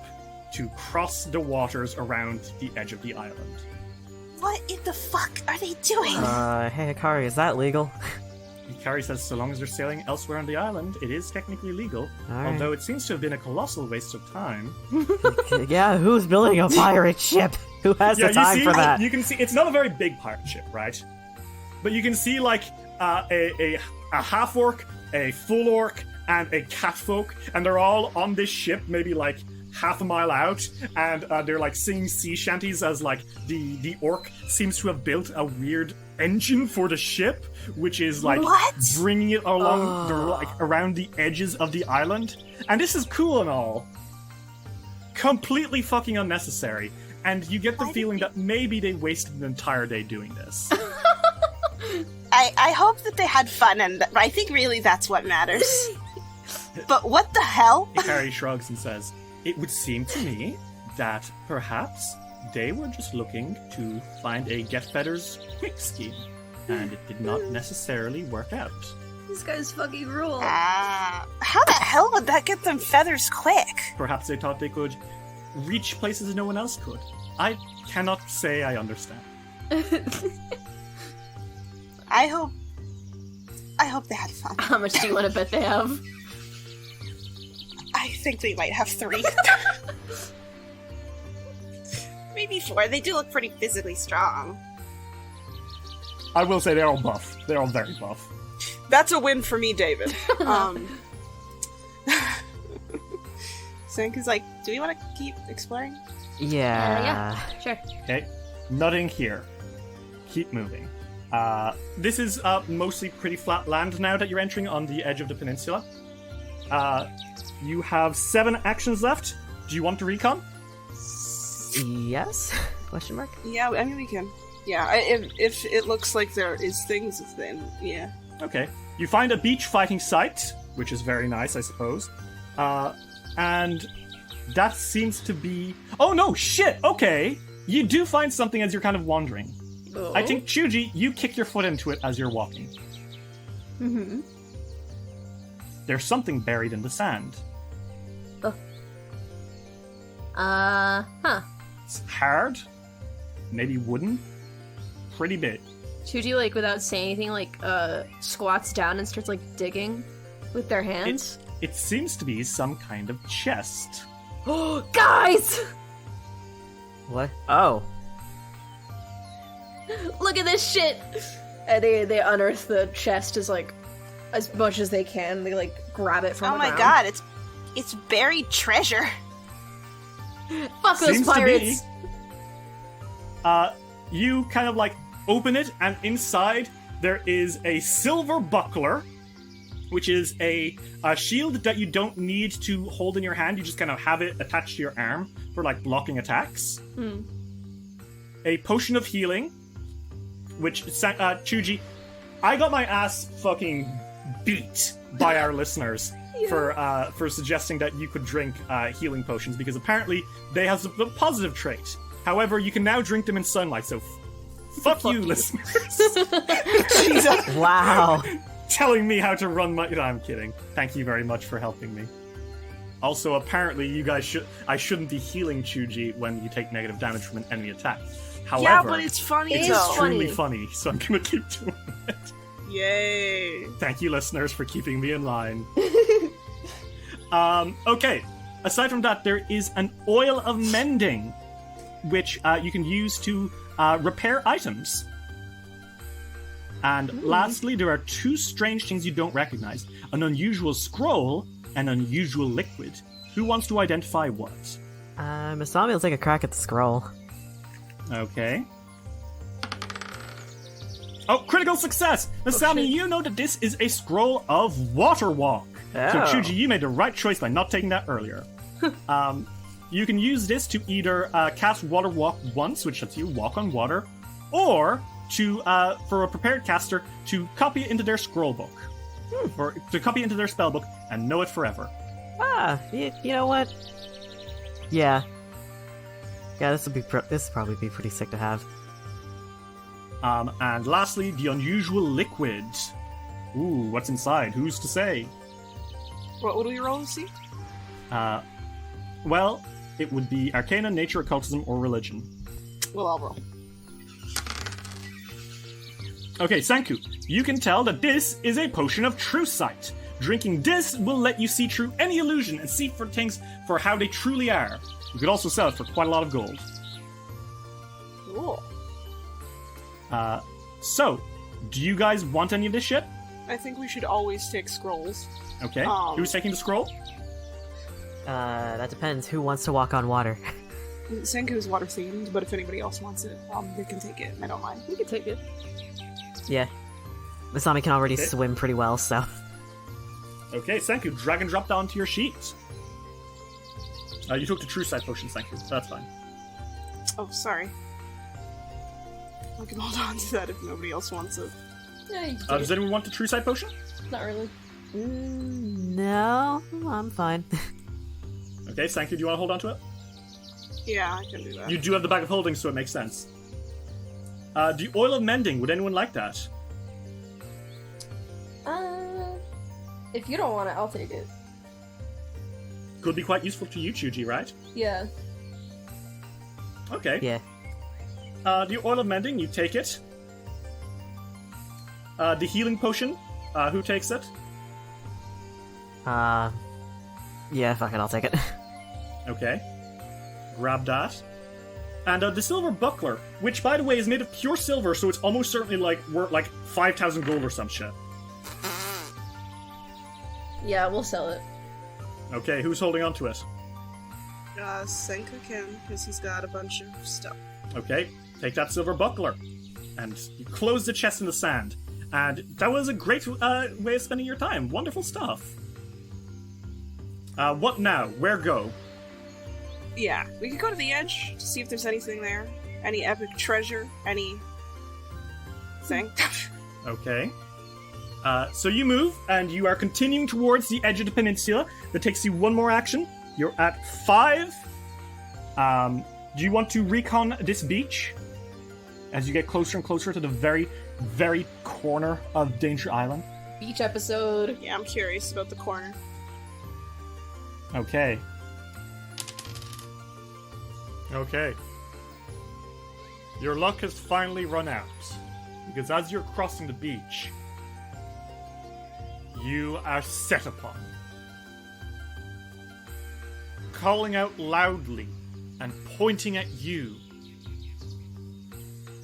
to cross the waters around the edge of the island. What in the fuck are they doing? Hey Hikari, is that legal? Hikari says so long as they're sailing elsewhere on the island, it is technically legal, Alright. although it seems to have been a colossal waste of time. Yeah, who's building a pirate ship? Who has the time for that? You can see, it's not a very big pirate ship, right? But you can see, like, a half-orc, a full-orc, and a catfolk, and they're all on this ship, maybe, like, half a mile out, and they're, like, singing sea shanties as, like, the orc seems to have built a weird engine for the ship, which is, like, What? bringing it along, around the edges of the island. And this is cool and all. Completely fucking unnecessary. And you get the feeling that maybe they wasted an entire day doing this. I hope that they had fun, and I think really that's what matters. But what the hell? Hikari shrugs and says, "It would seem to me that perhaps they were just looking to find a get feathers quick scheme, and it did not necessarily work out." This guy's fucking rule. How the hell would that get them feathers quick? Perhaps they thought they could reach places no one else could. I cannot say I understand. I hope they had fun. How much do you want to bet they have? I think they might have 3. Maybe 4. They do look pretty physically strong. I will say they're all buff. They're all very buff. That's a win for me, David. Senku's like, do we want to keep exploring? Yeah. Sure. Okay, nothing here. Keep moving. This is mostly pretty flat land now that you're entering on the edge of the peninsula. You have 7 actions left. Do you want to recon? Yes? Question mark? Yeah, I mean, we can. Yeah, if it looks like there is things, then yeah. Okay. You find a beach fighting site, which is very nice, I suppose. And that seems to be... Oh no, shit! Okay! You do find something as you're kind of wandering. Oh. I think, Chuji, you kick your foot into it as you're walking. Mm-hmm. There's something buried in the sand. Huh. It's hard, maybe wooden, pretty big. Chuji, like, without saying anything, like, squats down and starts, like, digging with their hands. It seems to be some kind of chest. Oh, guys! What? Oh. Look at this shit! And they unearth the chest as much as they can. They like grab it from Oh the my ground. god, it's buried treasure. Fuck those Seems to pirates! be. You kind of like open it, and inside there is a silver buckler, which is a shield that you don't need to hold in your hand. You just kind of have it attached to your arm for like blocking attacks. A potion of healing, which Chuji, I got my ass fucking beat by our listeners for suggesting that you could drink healing potions, because apparently they have a positive trait. However, you can now drink them in sunlight, so fuck you, listeners. Jesus. Wow. Telling me how to run my... No, I'm kidding. Thank you very much for helping me. Also, apparently, you guys I shouldn't be healing Chuji when you take negative damage from an enemy attack. However, Yeah, but it's funny It is though. funny. extremely funny, so I'm gonna keep doing it. Yay. Thank you, listeners, for keeping me in line. Okay. Aside from that, there is an oil of mending, which you can use to repair items. And lastly, there are two strange things you don't recognize. An unusual scroll and an unusual liquid. Who wants to identify what? Masami will take a crack at the scroll. Okay. Oh, critical success! Masami, you know that this is a scroll of water walk. So Oh. Chuji, you made the right choice by not taking that earlier. You can use this to either cast water walk once, which lets you walk on water, or to for a prepared caster to copy it into their scroll book, or to copy it into their spell book and know it forever. You know what? Yeah. Yeah, this would probably be pretty sick to have. And lastly, the unusual liquid. Ooh, what's inside? Who's to say? What do we roll to see? Well, it would be Arcana, Nature, Occultism, or Religion. Well, I'll roll. Okay, Sanku, you can tell that this is a potion of true sight. Drinking this will let you see through any illusion and see for things for how they truly are. You could also sell it for quite a lot of gold. Cool. So, do you guys want any of this shit? I think we should always take scrolls. Okay, who's taking the scroll? That depends. Who wants to walk on water? Senku's water themed, but if anybody else wants it, they can take it. I don't mind. We can take it. Yeah. Masami can already Okay. swim pretty well, so... Okay, Sanku, drag and drop down to your sheet. You took the true sight potion, Sanku, so that's fine. Oh, sorry. I can hold on to that if nobody else wants it. Yeah, you can take Does anyone want the true sight potion? it. Not really. No, I'm fine. Okay, Sanku, do you want to hold on to it? Yeah, I can do that. You do have the bag of holding, so it makes sense. The oil of mending, would anyone like that? If you don't want it, I'll take it. Could be quite useful to you, Chuji, right? Yeah. Okay. Yeah. The oil of mending, you take it. The healing potion, who takes it? Yeah, fuck it, I'll take it. Okay. Grab that. And the silver buckler, which, by the way, is made of pure silver, so it's almost certainly worth 5,000 gold or some shit. Yeah, we'll sell it. Okay, who's holding on to it? Senku can, because he's got a bunch of stuff. Okay, take that silver buckler. And you close the chest in the sand. And that was a great way of spending your time. Wonderful stuff. What now? Where go? Yeah, we could go to the edge to see if there's anything there. Any epic treasure, any thing. Okay. So you move, and you are continuing towards the edge of the peninsula. That takes you one more action. You're at 5. Do you want to recon this beach? as you get closer and closer to the very, very corner of Danger Island. Beach episode. Yeah, I'm curious about the corner. Okay. Your luck has finally run out, because as you're crossing the beach, you are set upon. Calling out loudly and pointing at you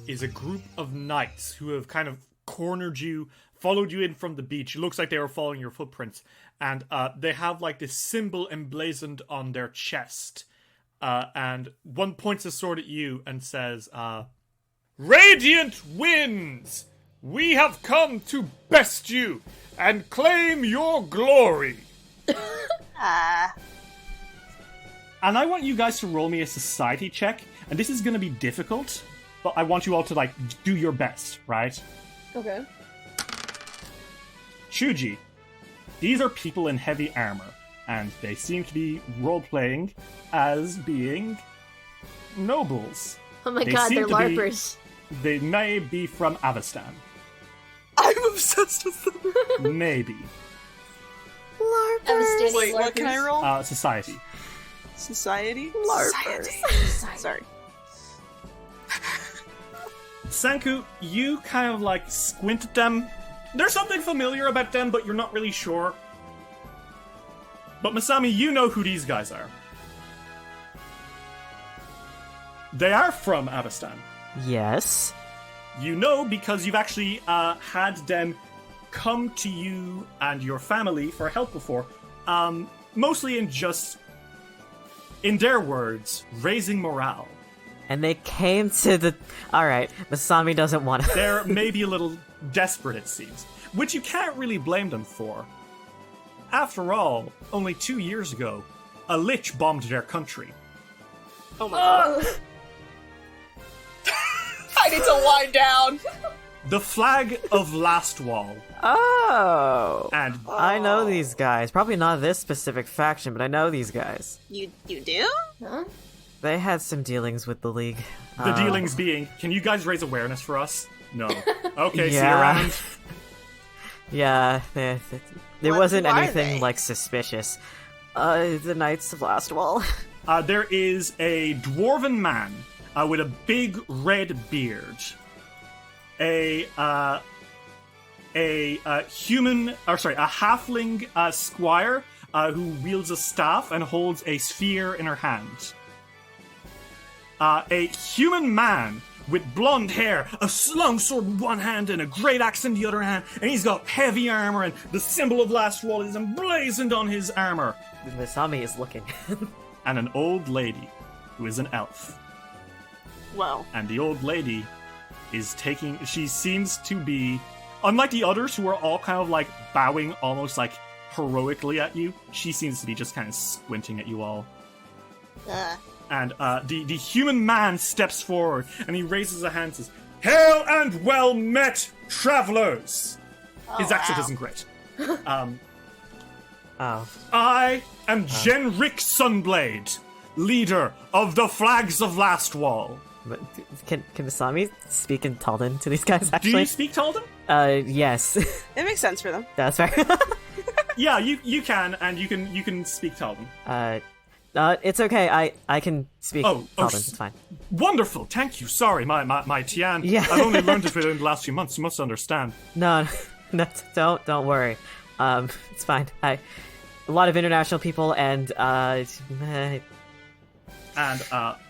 is a group of knights who have kind of cornered you, followed you in from the beach. It looks like they were following your footprints. And they have like this symbol emblazoned on their chest. And one points a sword at you and says, Radiant Winds! We have come to best you and claim your glory! And I want you guys to roll me a society check. And this is going to be difficult, but I want you all to, like, do your best, right? Okay. Shuji, these are people in heavy armor, and they seem to be role-playing as being nobles. Oh my They god, seem they're to be- LARPers. They may be from Avestan. I'm obsessed with them. Maybe. Devastating Wait, what can I LARPers. roll? Society. Society? LARPers. Sorry. Sanku, you kind of, like, squint at them. There's something familiar about them, but you're not really sure. But Masami, you know who these guys are. They are from Avestan. Yes. You know because you've actually had them come to you and your family for help before. Mostly in their words, raising morale. And they came to the... Alright, Masami doesn't want to... They're maybe a little desperate, it seems. Which you can't really blame them for. After all, only 2 years ago, a lich bombed their country. Oh my god. I need to wind down. The flag of Lastwall. Oh! And I know these guys. Probably not this specific faction, but I know these guys. You do? Huh? They had some dealings with the League. the dealings being, can you guys raise awareness for us? No. Okay, see you Yeah. around. Yeah, there What- wasn't who are anything, they? like, suspicious. The Knights of Lastwall. There is a dwarven man with a big red beard. A halfling squire who wields a staff and holds a sphere in her hand. A human man with blonde hair, a long sword in one hand and a great axe in the other hand, and he's got heavy armor, and the symbol of Lastwall is emblazoned on his armor. Masami is looking. And an old lady who is an elf. Well, And the old lady is she seems to be, unlike the others who are all kind of like bowing almost like heroically at you, she seems to be just kind of squinting at you all. And the human man steps forward and he raises a hand and says, "Hail and well met, travelers!" His accent isn't great. Oh. I am Genric Sunblade, leader of the Flags of Lastwall. But can Masami speak in Taldan to these guys, Do actually? you speak Taldan? Yes. it makes sense for them. That's fair. Yeah, you can, and you can speak Taldan. It's okay. I can speak Oh, Taldan. It's fine. Wonderful, thank you. Sorry, my Tian. Yeah. I've only learned it within the last few months. You must understand. No, don't worry. It's fine. A lot of international people, and And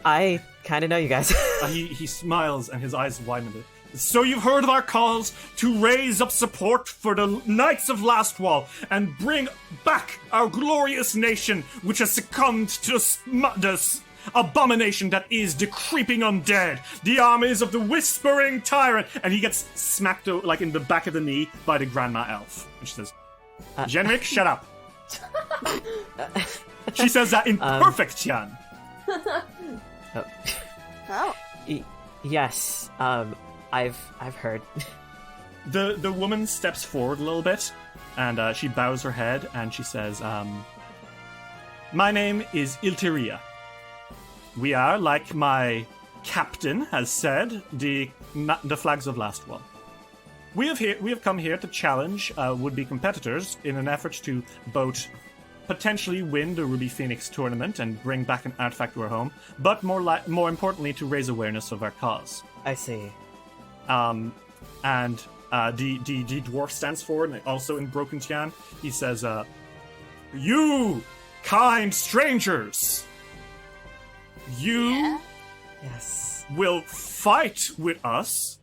I kind of know you guys. he smiles and his eyes widen a bit. So you've heard of our calls to raise up support for the Knights of Lastwall and bring back our glorious nation, which has succumbed to the abomination that is the creeping undead, the armies of the whispering tyrant. And he gets smacked like in the back of the knee by the grandma elf. And she says, "Genric, shut up." She says that in perfect Tian. Oh. Yes. I've heard. The woman steps forward a little bit, and she bows her head, and she says, "My name is Ilteria. We are, like my captain has said, the flags of Lastwall. We have come here to challenge would-be competitors in an effort to both potentially win the Ruby Phoenix tournament and bring back an artifact to our home, but more importantly, to raise awareness of our cause. I see. And the dwarf stands forward, and also in Broken Tian, he says, "You, kind strangers, you Yes. will fight with us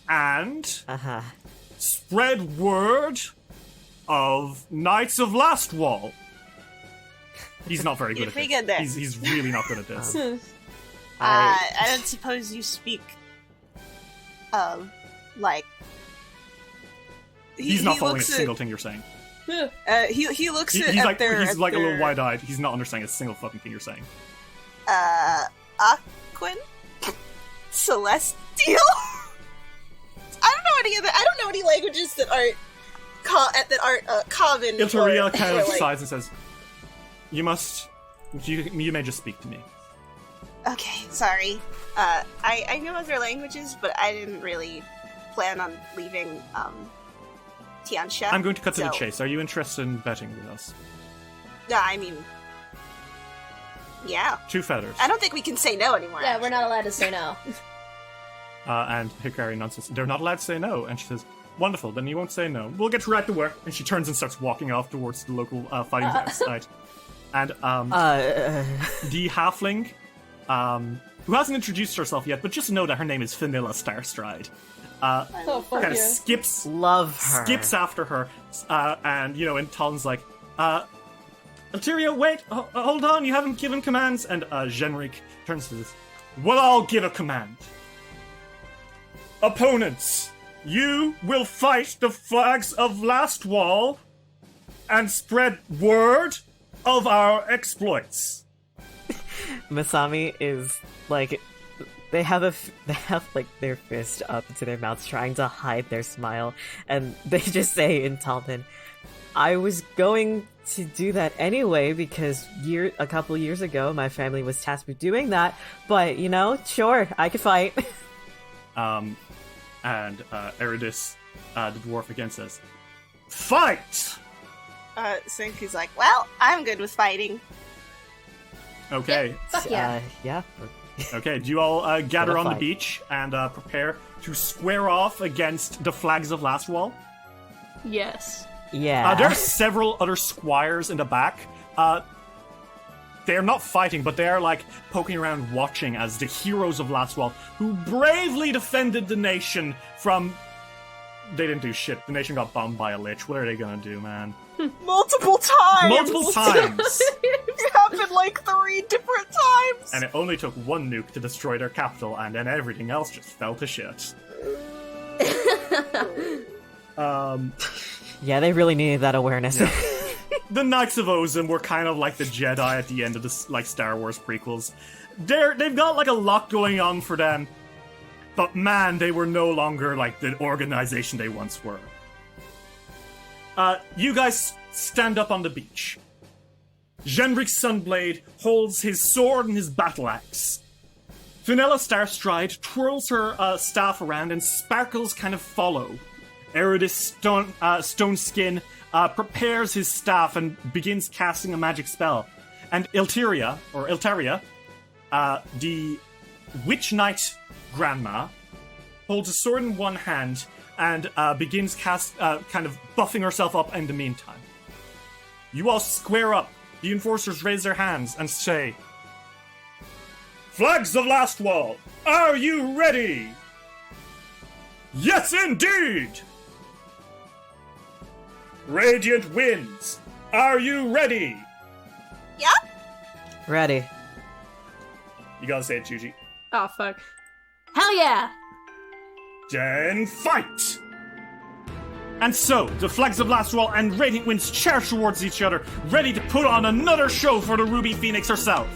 and spread word of Knights of Lastwall." He's not very good You're at pretty this. good there. He's really not good at this. I don't suppose you speak like He's not following a looks single thing you're saying. he looks He's at like their he's at like a their, little wide-eyed. He's not understanding a single fucking thing you're saying. Aquin? Celestial? I don't know any languages that aren't common. Iltaria kind or of like... sighs and says, You may just speak to me." Okay, sorry. I know other languages, but I didn't really plan on leaving Tian Xia. I'm going to cut to the so- chase. Are you interested in betting with us? Yeah, I mean, yeah. 2 feathers. I don't think we can say no anymore. Yeah, we're not allowed to say no. And Hikari nonsense. They're not allowed to say no. And she says, "Wonderful, then you won't say no. We'll get right to work." And she turns and starts walking off towards the local fighting site. And the halfling, who hasn't introduced herself yet, but just know that her name is Vanilla Starstride, Oh, fuck kind of you. Love her. skips after her, and, in Talon's like, "Iltaria, wait, hold on, you haven't given commands." And Genric turns to this. "Well, I'll give a command. Opponents, you will fight the flags of Lastwall and spread word of our exploits." Masami is like, they have like their fist up to their mouths trying to hide their smile, and they just say in Talman, "I was going to do that anyway because a couple years ago my family was tasked with doing that, but sure, I could fight." And Eridus, the dwarf, again says, "Fight!" Senku's like, well, I'm good with fighting. Okay. Fuck yeah. Yeah. Okay, do you all gather on the fight. beach and prepare to square off against the flags of Lastwall? Yes. Yeah. There are several other squires in the back. They're not fighting, but they are like poking around watching as the heroes of Lastwall, who bravely defended the nation from... They didn't do shit. The nation got bombed by a lich. What are they gonna do, man? Multiple times! Multiple times! It happened like 3 different times! And it only took one nuke to destroy their capital, and then everything else just fell to shit. Yeah, they really needed that awareness. The Knights of Ozim were kind of like the Jedi at the end of the Star Wars prequels. They've got like a lot going on for them, but man, they were no longer like the organization they once were. You guys stand up on the beach. Genric Sunblade holds his sword and his battle axe. Vanilla Starstride twirls her staff around and sparkles kind of follow. Eridus Stoneskin prepares his staff and begins casting a magic spell. And Iltaria, the Witch Knight Grandma, holds a sword in one hand and begins kind of buffing herself up in the meantime. You all square up. The enforcers raise their hands and say, "Flags of Lastwall, are you ready?" "Yes, indeed!" "Radiant Winds, are you ready?" Yep. Ready. You gotta say it, Chuji. Oh, fuck. Hell yeah! Then fight! And so, the Flags of Lastwall and Radiant Winds charge towards each other, ready to put on another show for the Ruby Phoenix herself.